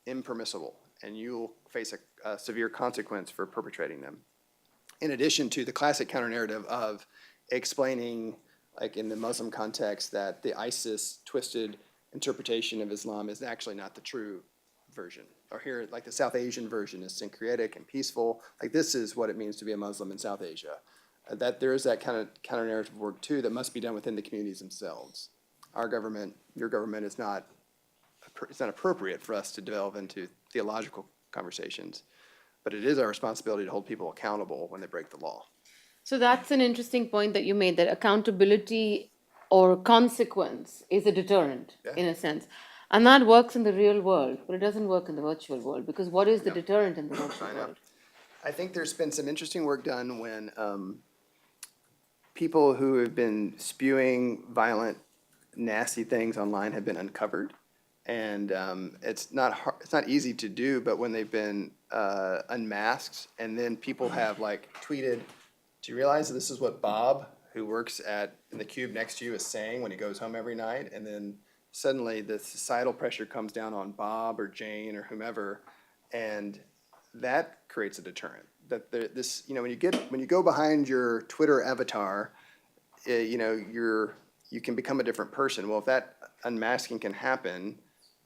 impermissible and you'll face a severe consequence for perpetrating them. In addition to the classic counter narrative of explaining, like in the Muslim context, that the ISIS twisted interpretation of Islam is actually not the true version. Or here, like the South Asian version is syncretic and peaceful. Like this is what it means to be a Muslim in South Asia. That there is that kind of counter narrative work too that must be done within the communities themselves. Our government, your government, it's not appropriate for us to delve into theological conversations, but it is our responsibility to hold people accountable when they break the law. So that's an interesting point that you made, that accountability or consequence is a deterrent, in a sense. And that works in the real world, but it doesn't work in the virtual world, because what is the deterrent in the virtual world? I think there's been some interesting work done when people who have been spewing violent, nasty things online have been uncovered. And it's not easy to do, but when they've been unmasked, and then people have like tweeted, do you realize that this is what Bob, who works in the cube next to you, is saying when he goes home every night? And then suddenly the societal pressure comes down on Bob or Jane or whomever, and that creates a deterrent. That when you go behind your Twitter avatar, you can become a different person. Well, if that unmasking can happen,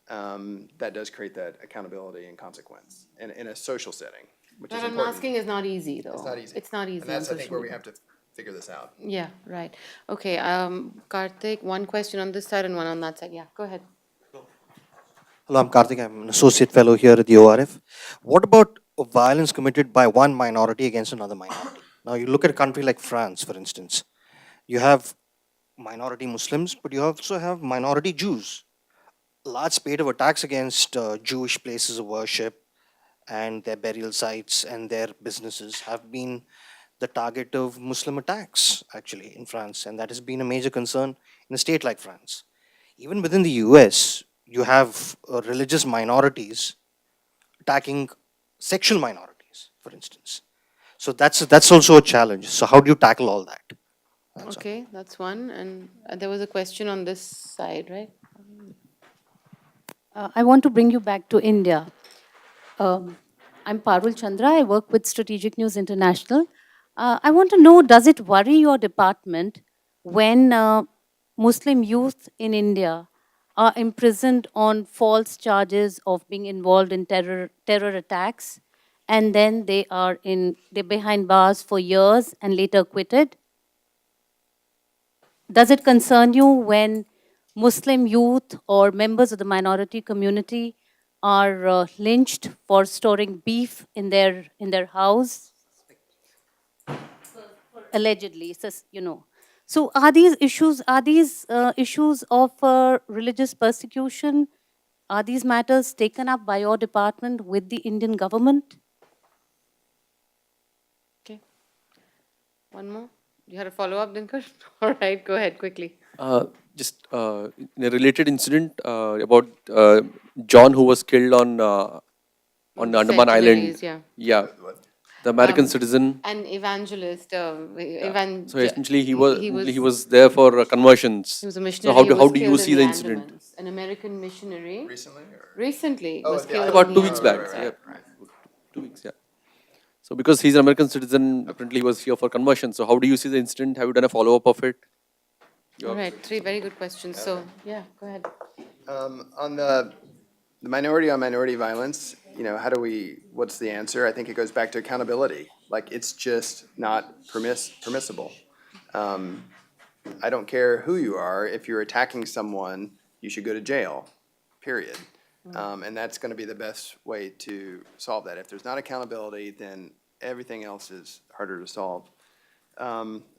that does create that accountability and consequence in a social setting, which is That important. unmasking is not easy, though. It's not easy. It's not easy. And that's, I on think, social where we media. have to figure this out. Yeah, right. Okay, Karthik, one question on this side and one on that side. Yeah, go ahead. Hello, I'm Karthik. I'm an associate fellow here at the ORF. What about violence committed by one minority against another minority? Now, you look at a country like France, for instance. You have minority Muslims, but you also have minority Jews. Large spate of attacks against Jewish places of worship and their burial sites and their businesses have been the target of Muslim attacks, actually, in France. And that has been a major concern in a state like France. Even within the US, you have religious minorities attacking sexual minorities, for instance. So that's also a challenge. So how do you tackle all that? That's all. Okay, that's one. And there was a question on this side, right? I want to bring you back to India. I'm Parul Chandra. I work with Strategic News International. I want to know, does it worry your department when Muslim youth in India are imprisoned on false charges of being involved in terror attacks, and then they're behind bars for years and later acquitted? Does it concern you when Muslim youth or members of the minority community are lynched for storing beef in their house? Allegedly, So are these issues of religious persecution? Are these matters taken up by your department with the Indian government? Okay. One more? You had a follow-up, Dinkar? All right, go ahead quickly. Just in a related incident about John who was killed on The Andaman Island. Sentinelese, yeah. Yeah, the American citizen. An evangelist. So essentially, he was there for conversions. He was a So missionary. how He do was you killed see in the incident? Andamans. An American missionary. Recently? Or? Recently Oh, was at the killed. About in 2 the weeks back. Andamans. Yeah, 2 weeks. Yeah. So because he's an American citizen, apparently he was here for conversion. So how do you see the incident? Have you done a follow-up of it? All right, three very good questions. So, yeah, go ahead. On the minority on minority violence, what's the answer? I think it goes back to accountability. Like, it's just not permissible. I don't care who you are. If you're attacking someone, you should go to jail, period. And that's going to be the best way to solve that. If there's not accountability, then everything else is harder to solve.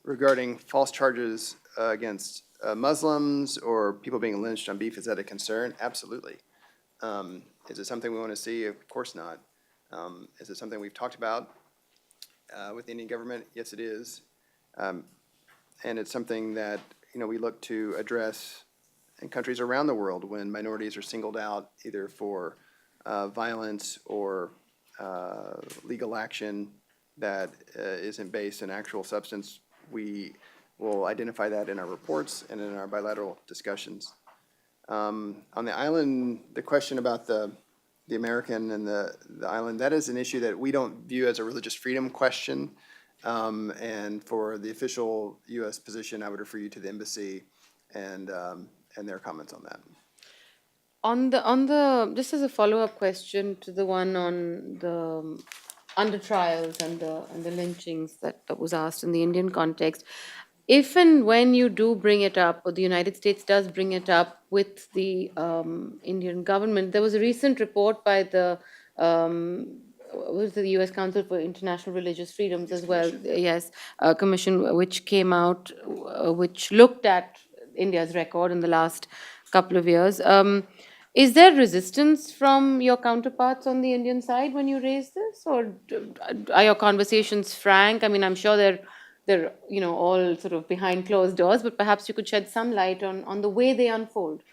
Regarding false charges against Muslims or people being lynched on beef, is that a concern? Absolutely. Is it something we want to see? Of course not. Is it something we've talked about with the Indian government? Yes, it is. And it's something that, we look to address in countries around the world when minorities are singled out either for violence or legal action that isn't based in actual substance. We will identify that in our reports and in our bilateral discussions. On the island, the question about the American and the island, that is an issue that we don't view as a religious freedom question. And for the official U.S. position, I would refer you to the embassy and their comments on that. Just as a follow-up question to the one on the under trials and the lynchings that was asked in the Indian context, if and when you do bring it up, or the United States does bring it up with the Indian government, there was a recent report by the was the U.S. Council for International Religious Freedoms as well, yes, commission, which came out, which looked at India's record in the last couple of years. Is there resistance from your counterparts on the Indian side when you raise this, or are your conversations frank? I mean, I'm sure they're all sort of behind closed doors, but perhaps you could shed some light on the way they unfold.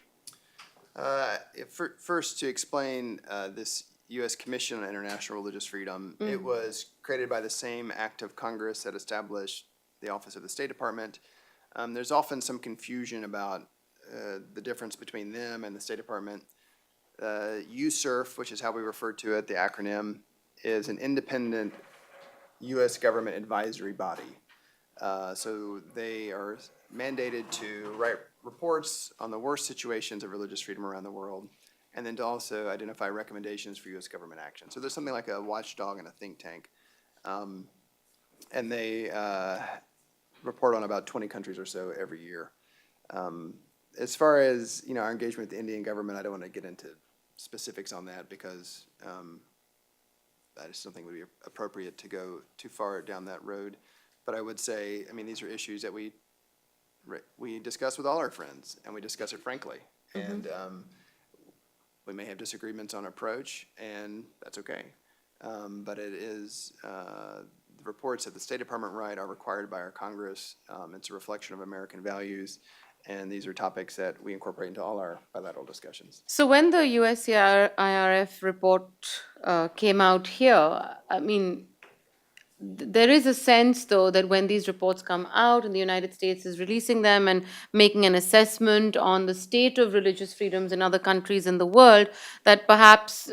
First, to explain this U.S. Commission on International Religious Freedom, it was created by the same act of Congress that established the Office of the State Department. There's often some confusion about the difference between them and the State Department. USERF, which is how we refer to it, the acronym, is an independent U.S. government advisory body. So they are mandated to write reports on the worst situations of religious freedom around the world, and then to also identify recommendations for U.S. government action. So there's something like a watchdog and a think tank. And they report on about 20 countries or so every year. As far as our engagement with the Indian government, I don't want to get into specifics on that because I just don't think it would be appropriate to go too far down that road. But I would say, these are issues that we discuss with all our friends, and we discuss it frankly. And we may have disagreements on approach, and that's okay. But it is, the reports that the State Department write are required by our Congress. It's a reflection of American values, and these are topics that we incorporate into all our bilateral discussions. So when the USCIRF report came out here, there is a sense, though, that when these reports come out and the United States is releasing them and making an assessment on the state of religious freedoms in other countries in the world, that perhaps,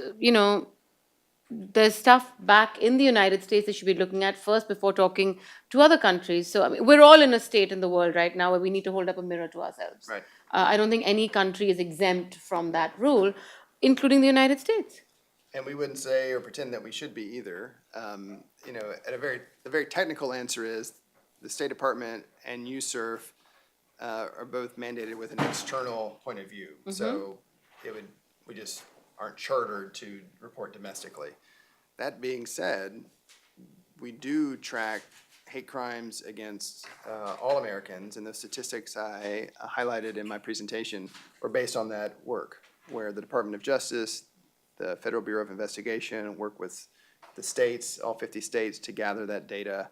there's stuff back in the United States they should be looking at first before talking to other countries. So, I mean, we're all in a state in the world right now where we need to hold up a mirror to ourselves. Right. I don't think any country is exempt from that rule, including the United States. And we wouldn't say or pretend that we should be either. At the very technical answer is the State Department and USERF are both mandated with an external point of view. So we just aren't chartered to report domestically. That being said, we do track hate crimes against all Americans, and the statistics I highlighted in my presentation were based on that work, where the Department of Justice, the Federal Bureau of Investigation work with the states, all 50 states, to gather that data.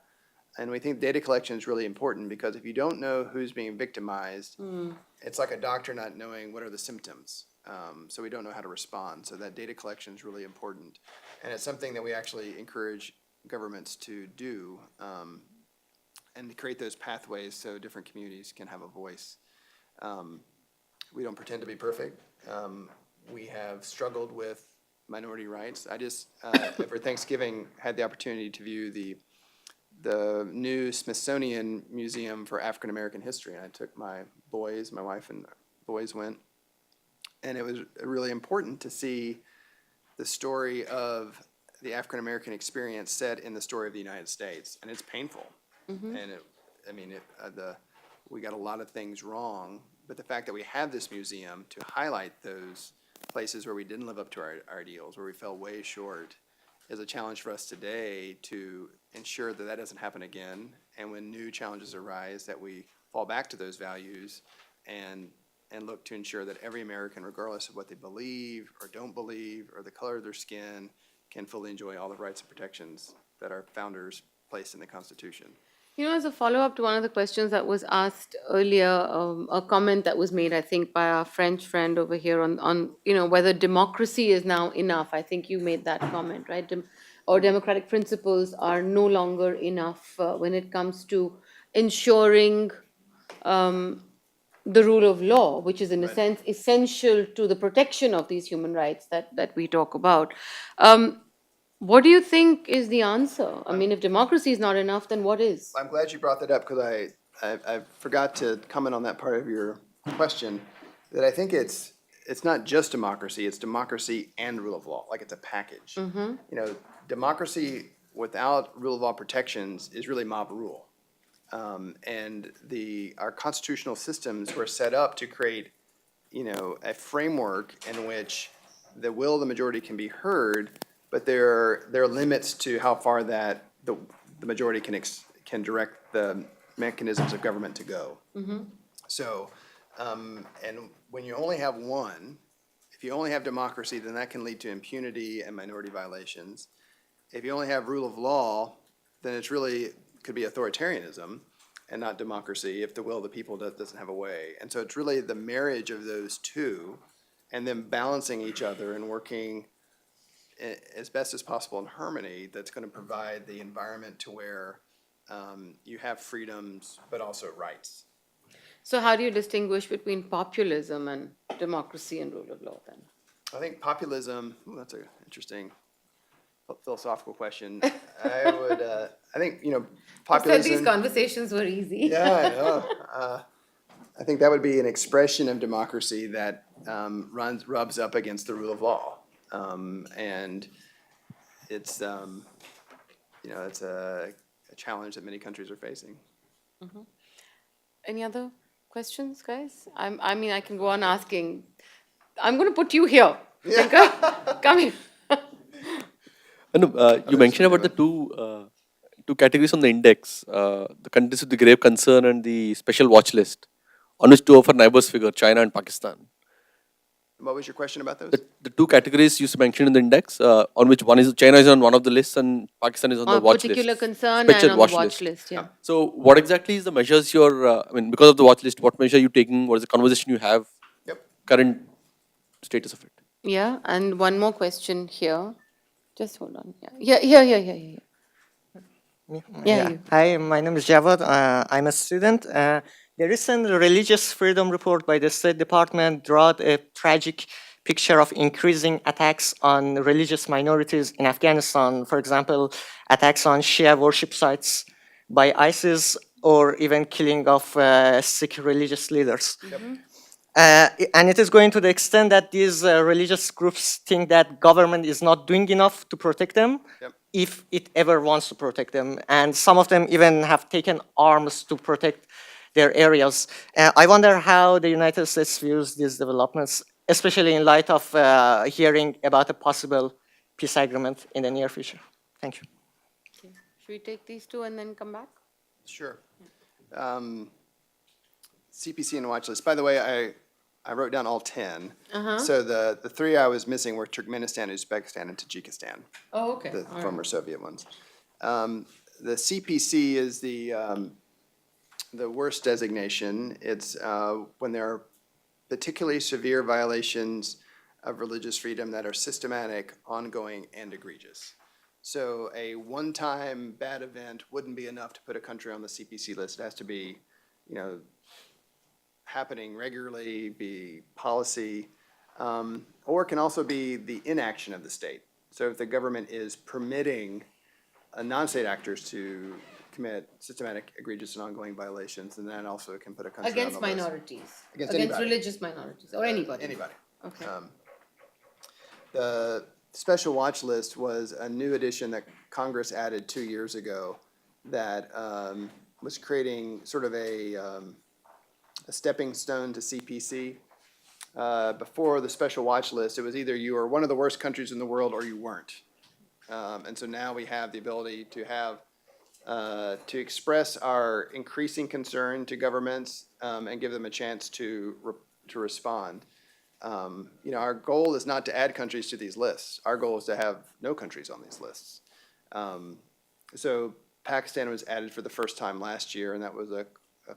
And we think data collection is really important because if you don't know who's being victimized, it's like a doctor not knowing what are the symptoms. So we don't know how to respond. So that data collection is really important. And it's something that we actually encourage governments to do and to create those pathways so different communities can have a voice. We don't pretend to be perfect. We have struggled with minority rights. I just, over Thanksgiving, had the opportunity to view the new Smithsonian Museum for African American History. And I took my boys, my wife and boys went. And it was really important to see the story of the African American experience set in the story of the United States. And it's painful. And we got a lot of things wrong. But the fact that we have this museum to highlight those places where we didn't live up to our ideals, where we fell way short, is a challenge for us today to ensure that that doesn't happen again. And when new challenges arise, that we fall back to those values and look to ensure that every American, regardless of what they believe or don't believe or the color of their skin, can fully enjoy all the rights and protections that our founders placed in the Constitution. You know, as a follow-up to one of the questions that was asked earlier, a comment that was made, I think, by our French friend over here on whether democracy is now enough. I think you made that comment, right? Or democratic principles are no longer enough when it comes to ensuring the rule of law, which is in a sense essential to the protection of these human rights that we talk about. What do you think is the answer? I mean, if democracy is not enough, then what is? I'm glad you brought that up because I forgot to comment on that part of your question, that I think it's not just democracy, it's democracy and rule of law, like it's a package. Democracy without rule of law protections is really mob rule. And our constitutional systems were set up to create, a framework in which the will of the majority can be heard, but there are limits to how far that the majority can direct the mechanisms of government to go. So, and when you only have one, if you only have democracy, then that can lead to impunity and minority violations. If you only have rule of law, then it's really could be authoritarianism and not democracy if the will of the people doesn't have a way. And so it's really the marriage of those two and then balancing each other and working as best as possible in harmony that's going to provide the environment to where you have freedoms but also rights. So how do you distinguish between populism and democracy and rule of law then? I think populism, that's an interesting philosophical question. I think, populism. Said these conversations were easy. Yeah, I know. I think that would be an expression of democracy that rubs up against the rule of law. And it's, it's a challenge that many countries are facing. Any other questions, guys? I mean, I can go on asking. I'm going to put you here. Tinker, come here. You mentioned about the two categories on the index, the countries with the grave concern and the special watch list, on which two of our neighbors figure, China and Pakistan. What was your question about those? The two categories you mentioned in the index, on which one is China is on one of the lists and Pakistan is on the watch list. Particular concern Special and on the watch list, yeah. So what exactly is the measures you're, because of the watch list, what measure are you taking? What is the conversation you have? Yep. Current status of it? Yeah, and one more question here. Just hold on. Yeah. Yeah. You. Hi, my name is Javad. I'm a student. The recent Religious Freedom Report by the State Department brought a tragic picture of increasing attacks on religious minorities in Afghanistan, for example, attacks on Shia worship sites by ISIS, or even killing of Sikh religious leaders. And it is going to the extent that these religious groups think that government is not doing enough to protect them, if it ever wants to protect them. And some of them even have taken arms to protect their areas. I wonder how the United States views these developments, especially in light of hearing about a possible peace agreement in the near future. Thank you. Okay. Should we take these two and then come back? Sure. CPC and Watchlist. By the way, I wrote down all 10. So the three I was missing were Turkmenistan, Uzbekistan, and Tajikistan, Oh, okay. the All former right. Soviet ones. The CPC is the worst designation. It's when there are particularly severe violations of religious freedom that are systematic, ongoing, and egregious. So a one-time bad event wouldn't be enough to put a country on the CPC list. It has to be, happening regularly, be policy, or it can also be the inaction of the state. So if the government is permitting non-state actors to commit systematic, egregious, and ongoing violations, then that also can put a country Against on the list. minorities. Against Against anybody. religious minorities or anybody. Anybody. Okay. The special watch list was a new addition that Congress added 2 years ago that was creating sort of a stepping stone to CPC. Before the special watch list, it was either you were one of the worst countries in the world or you weren't. And so now we have the ability to have, to express our increasing concern to governments and give them a chance to respond. Our goal is not to add countries to these lists. Our goal is to have no countries on these lists. So Pakistan was added for the first time last year, and that was a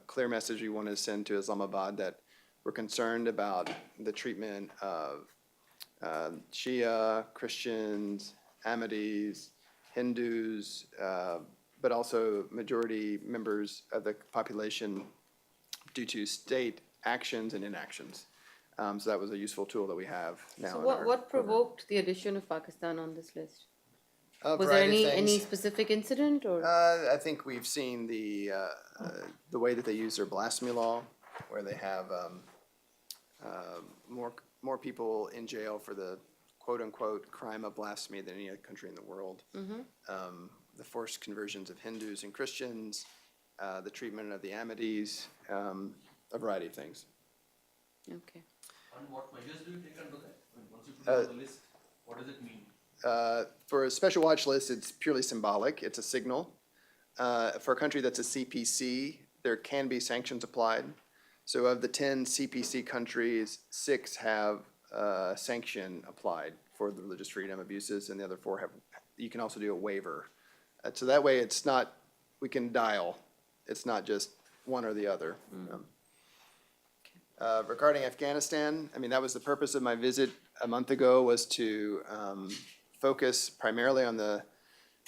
clear message we wanted to send to Islamabad that we're concerned about the treatment of Shia, Christians, Ahmadis, Hindus, but also majority members of the population due to state actions and inactions. So that was a useful tool that we have now. So in what, our what program. provoked the addition of Pakistan on this list? A Was there variety of any things. specific incident or? I think we've seen the way that they use their blasphemy law, where they have more people in jail for the quote-unquote crime of blasphemy than any other country in the world. The forced conversions of Hindus and Christians, the treatment of the Ahmadis, a variety of things. Okay. And what measures do you take under that? Once you put it on the list, what does it mean? For a special watch list, it's purely symbolic. It's a signal. For a country that's a CPC, there can be sanctions applied. So of the 10 CPC countries, 6 have sanction applied for the religious freedom abuses, and the other 4 have, you can also do a waiver. So that way it's not, we can dial. It's not just one or the other. Regarding Afghanistan, I mean, that was the purpose of my visit a month ago, was to focus primarily on the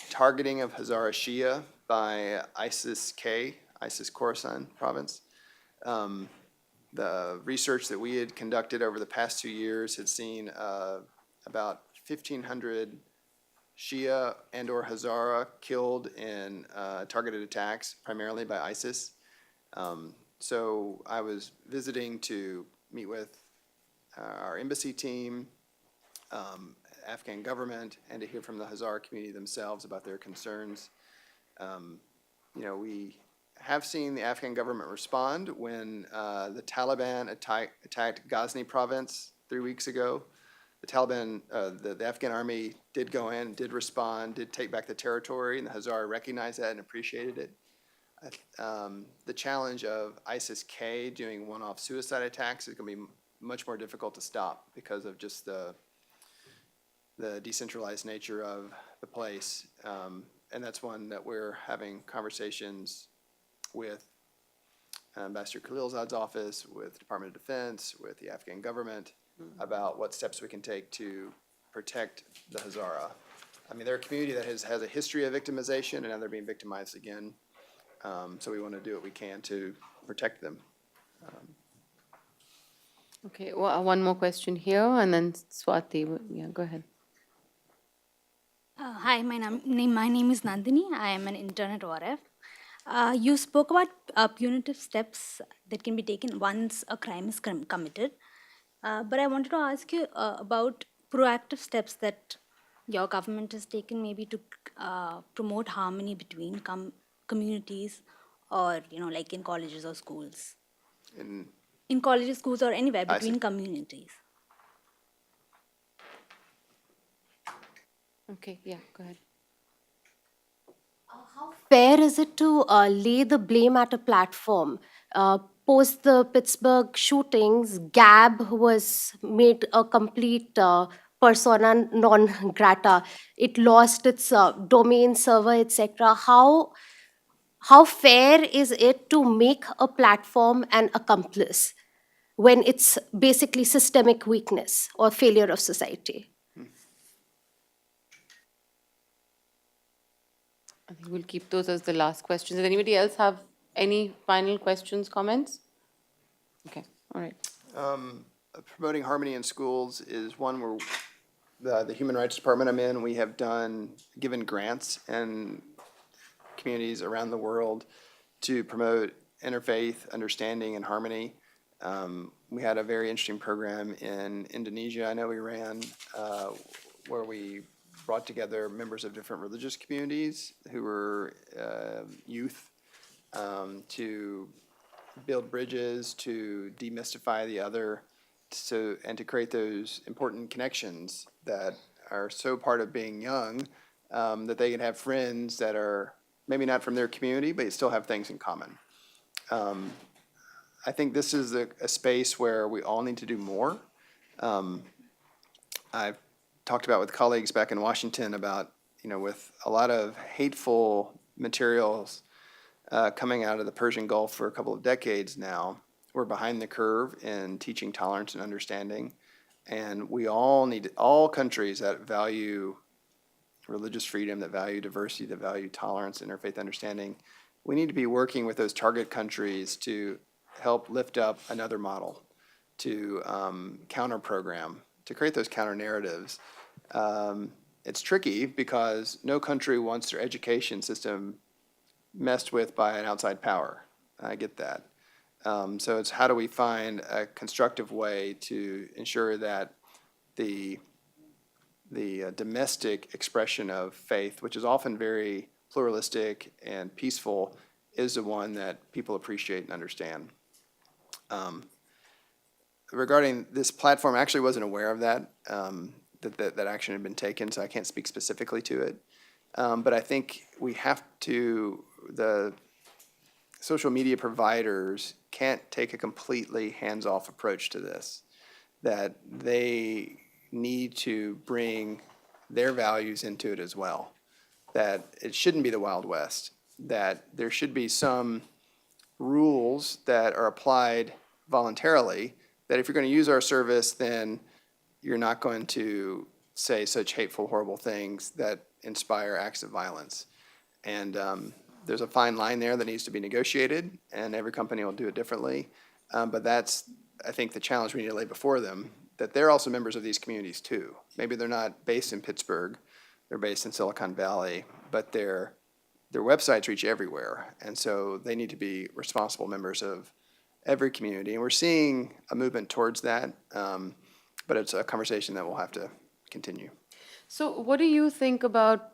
targeting of Hazara Shia by ISIS-K, ISIS Khorasan province. The research that we had conducted over the past 2 years had seen about 1,500 Shia and or Hazara killed in targeted attacks, primarily by ISIS. So I was visiting to meet with our embassy team, Afghan government, and to hear from the Hazara community themselves about their concerns. We have seen the Afghan government respond when the Taliban attacked Ghazni province 3 weeks ago. The Taliban, the Afghan army did go in, did respond, did take back the territory, and the Hazara recognized that and appreciated it. The challenge of ISIS-K doing one-off suicide attacks is going to be much more difficult to stop because of just the decentralized nature of the place. And that's one that we're having conversations with Ambassador Khalilzad's office, with the Department of Defense, with the Afghan government about what steps we can take to protect the Hazara. I mean, they're a community that has a history of victimization, and now they're being victimized again. So we want to do what we can to protect them. Okay, well, one more question here, and then Swati. Yeah, go ahead. Hi, my name is Nandini. I am an intern at ORF. You spoke about punitive steps that can be taken once a crime is committed. But I wanted to ask you about proactive steps that your government has taken, maybe to promote harmony between communities, or like in colleges or schools. And In colleges, schools, or anywhere I see. between communities. Okay, yeah, go ahead. Fair is it to lay the blame at a platform? Post the Pittsburgh shootings, Gab was made a complete persona non grata. It lost its domain server, etc. How fair is it to make a platform an accomplice when it's basically systemic weakness or failure of society? I think we'll keep those as the last questions. Does anybody else have any final questions, comments? Okay, all right. Promoting harmony in schools is one where the Human Rights Department I'm in, we have given grants in communities around the world to promote interfaith understanding and harmony. We had a very interesting program in Indonesia, I know we ran, where we brought together members of different religious communities who were youth to build bridges, to demystify the other, and to create those important connections that are so part of being young, that they can have friends that are maybe not from their community, but still have things in common. I think this is a space where we all need to do more. I've talked about with colleagues back in Washington about, with a lot of hateful materials coming out of the Persian Gulf for a couple of decades now, we're behind the curve in teaching tolerance and understanding. And we all countries that value religious freedom, that value diversity, that value tolerance, interfaith understanding, we need to be working with those target countries to help lift up another model, to counter-program, to create those counter-narratives. It's tricky because no country wants their education system messed with by an outside power. I get that. So it's how do we find a constructive way to ensure that the domestic expression of faith, which is often very pluralistic and peaceful, is the one that people appreciate and understand. Regarding this platform, I actually wasn't aware of that, that action had been taken, so I can't speak specifically to it. But I think we have to, the social media providers can't take a completely hands-off approach to this, that they need to bring their values into it as well, that it shouldn't be the Wild West, that there should be some rules that are applied voluntarily, that if you're going to use our service, then you're not going to say such hateful, horrible things that inspire acts of violence. And there's a fine line there that needs to be negotiated, and every company will do it differently. But that's, I think, the challenge we need to lay before them, that they're also members of these communities too. Maybe they're not based in Pittsburgh, they're based in Silicon Valley, but their websites reach everywhere. And so they need to be responsible members of every community. And we're seeing a movement towards that, but it's a conversation that we'll have to continue. So what do you think about,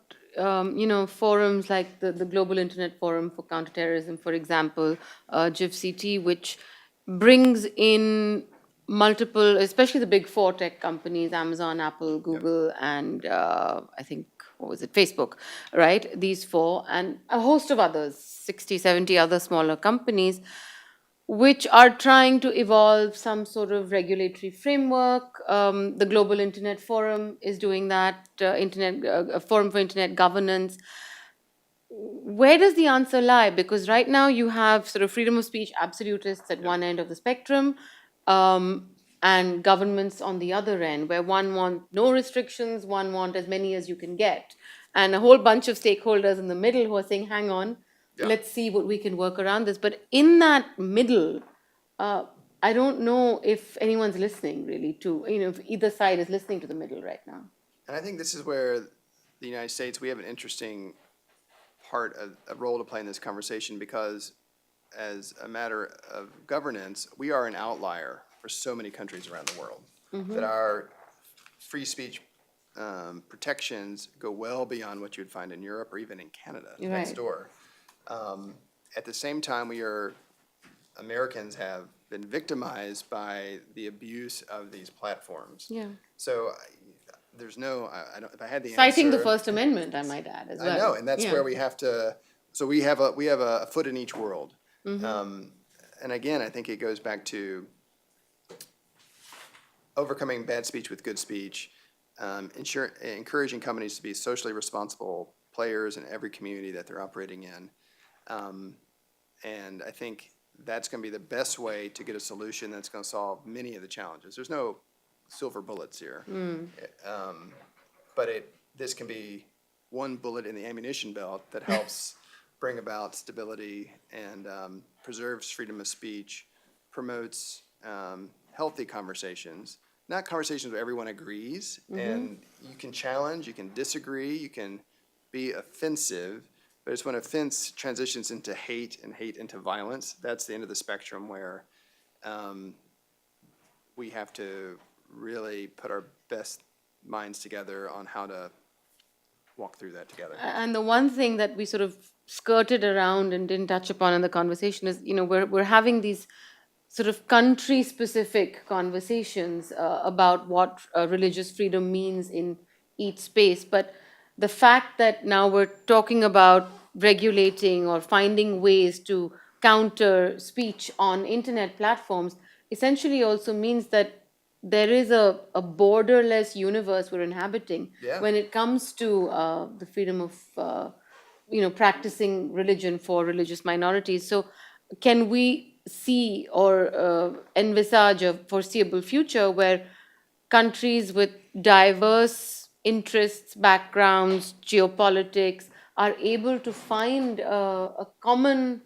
forums like the Global Internet Forum for Counterterrorism, for example, GIFCT, which brings in multiple, especially the big four tech companies, Amazon, Apple, Google, and I think, Facebook, right? These four, and a host of others, 60, 70 other smaller companies, which are trying to evolve some sort of regulatory framework. The Global Internet Forum is doing that, a forum for internet governance. Where does the answer lie? Because right now you have sort of freedom of speech absolutists at one end of the spectrum, and governments on the other end, where one want no restrictions, one want as many as you can get, and a whole bunch of stakeholders in the middle who are saying, hang on, let's see what we can work around this. But in that middle, I don't know if anyone's listening really to, if either side is listening to the middle right now. And I think this is where the United States, we have an interesting a role to play in this conversation, because as a matter of governance, we are an outlier for so many countries around the world. That our free speech protections go well beyond what you would find in Europe or even in Canada, next Right. door. At the same time, Americans have been victimized by the abuse of these platforms. Yeah. So there's no, I don't, if I had the Citing the answer. First Amendment, I might add as well. I know, and that's Yeah. where we have to, so we have a foot in each world. And again, I think it goes back to overcoming bad speech with good speech, encouraging companies to be socially responsible players in every community that they're operating in. And I think that's going to be the best way to get a solution that's going to solve many of the challenges. There's no silver bullets here. But this can be one bullet in the ammunition belt that helps bring about stability and preserves freedom of speech, promotes healthy conversations, not conversations where everyone agrees, and you can challenge, you can disagree, you can be offensive, but it's when offense transitions into hate and hate into violence, that's the end of the spectrum where we have to really put our best minds together on how to walk through that together. And the one thing that we sort of skirted around and didn't touch upon in the conversation is, we're having these sort of country-specific conversations about what religious freedom means in each space. But the fact that now we're talking about regulating or finding ways to counter speech on internet platforms essentially also means that there is a borderless universe we're inhabiting Yeah. when it comes to the freedom of practicing religion for religious minorities. So can we see or envisage a foreseeable future where countries with diverse interests, backgrounds, geopolitics are able to find a common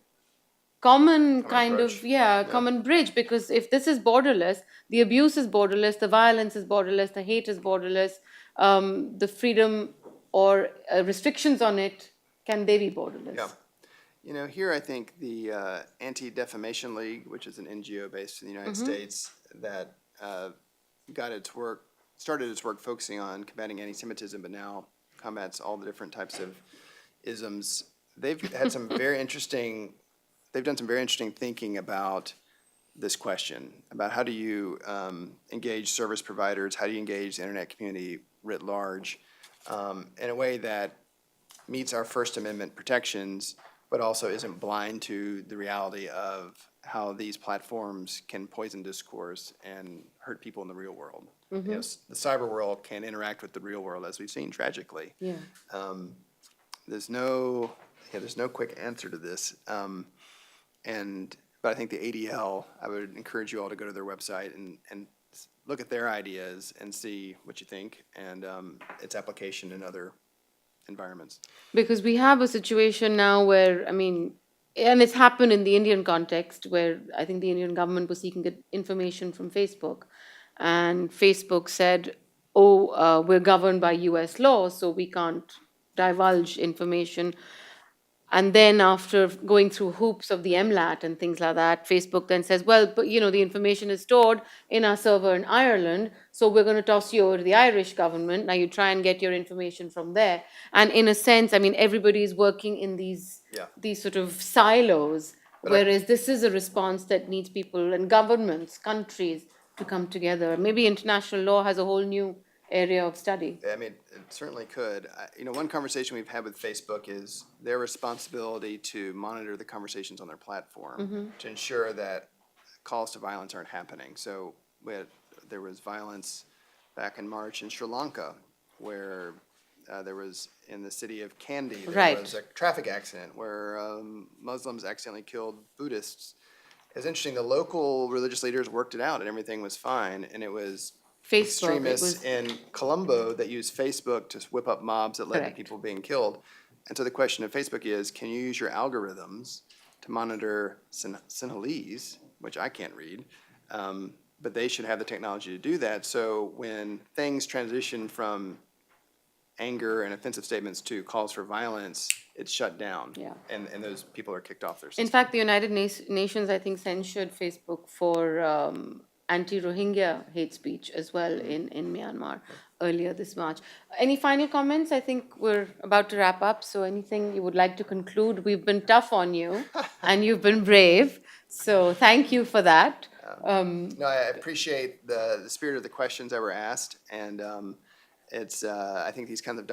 kind approach. of common bridge? Because if this is borderless, the abuse is borderless, the violence is borderless, the hate is borderless, the freedom or restrictions on it, can they be borderless? Yeah. Here I think the Anti-Defamation League, which is an NGO based in the United States that started its work focusing on combating anti-Semitism, but now combats all the different types of isms. They've done some very interesting thinking about this question, about how do you engage service providers, how do you engage the internet community writ large in a way that meets our First Amendment protections, but also isn't blind to the reality of how these platforms can poison discourse and hurt people in the real world. The cyber world can interact with the real world, as we've seen tragically. Yeah. There's no quick answer to this. But I think the ADL, I would encourage you all to go to their website and look at their ideas and see what you think and its application in other environments. Because we have a situation now where, and it's happened in the Indian context, where I think the Indian government was seeking information from Facebook. And Facebook said, we're governed by US law, so we can't divulge information. And then after going through hoops of the MLAT and things like that, Facebook then says, well, but the information is stored in our server in Ireland, so we're going to toss you over to the Irish government. Now you try and get your information from there. And in a sense, everybody is working in these sort of silos, whereas this is a response that needs people and governments, countries to come together. Maybe international law has a whole new area of study. It certainly could. One conversation we've had with Facebook is their responsibility to monitor the conversations on their platform to ensure that calls to violence aren't happening. So there was violence back in March in Sri Lanka, where there was in the city of Kandy, there was a traffic accident where Muslims accidentally killed Buddhists. It's interesting, the local religious leaders worked it out and everything was fine, and it was extremists in Colombo that used Facebook to whip up mobs that led to people being killed. And so the question of Facebook is, can you use your algorithms to monitor Sinhalese, which I can't read, But they should have the technology to do that. So when things transition from anger and offensive statements to calls for violence, it's shut down. Yeah. And those people are kicked off their system. In fact, the United Nations, I think, censured Facebook for anti-Rohingya hate speech as well in Myanmar earlier this March. Any final comments? I think we're about to wrap up. So anything you would like to conclude? We've been tough on you and you've been brave. So thank you for that. No, I appreciate the spirit of the questions that were asked, and I think these kinds of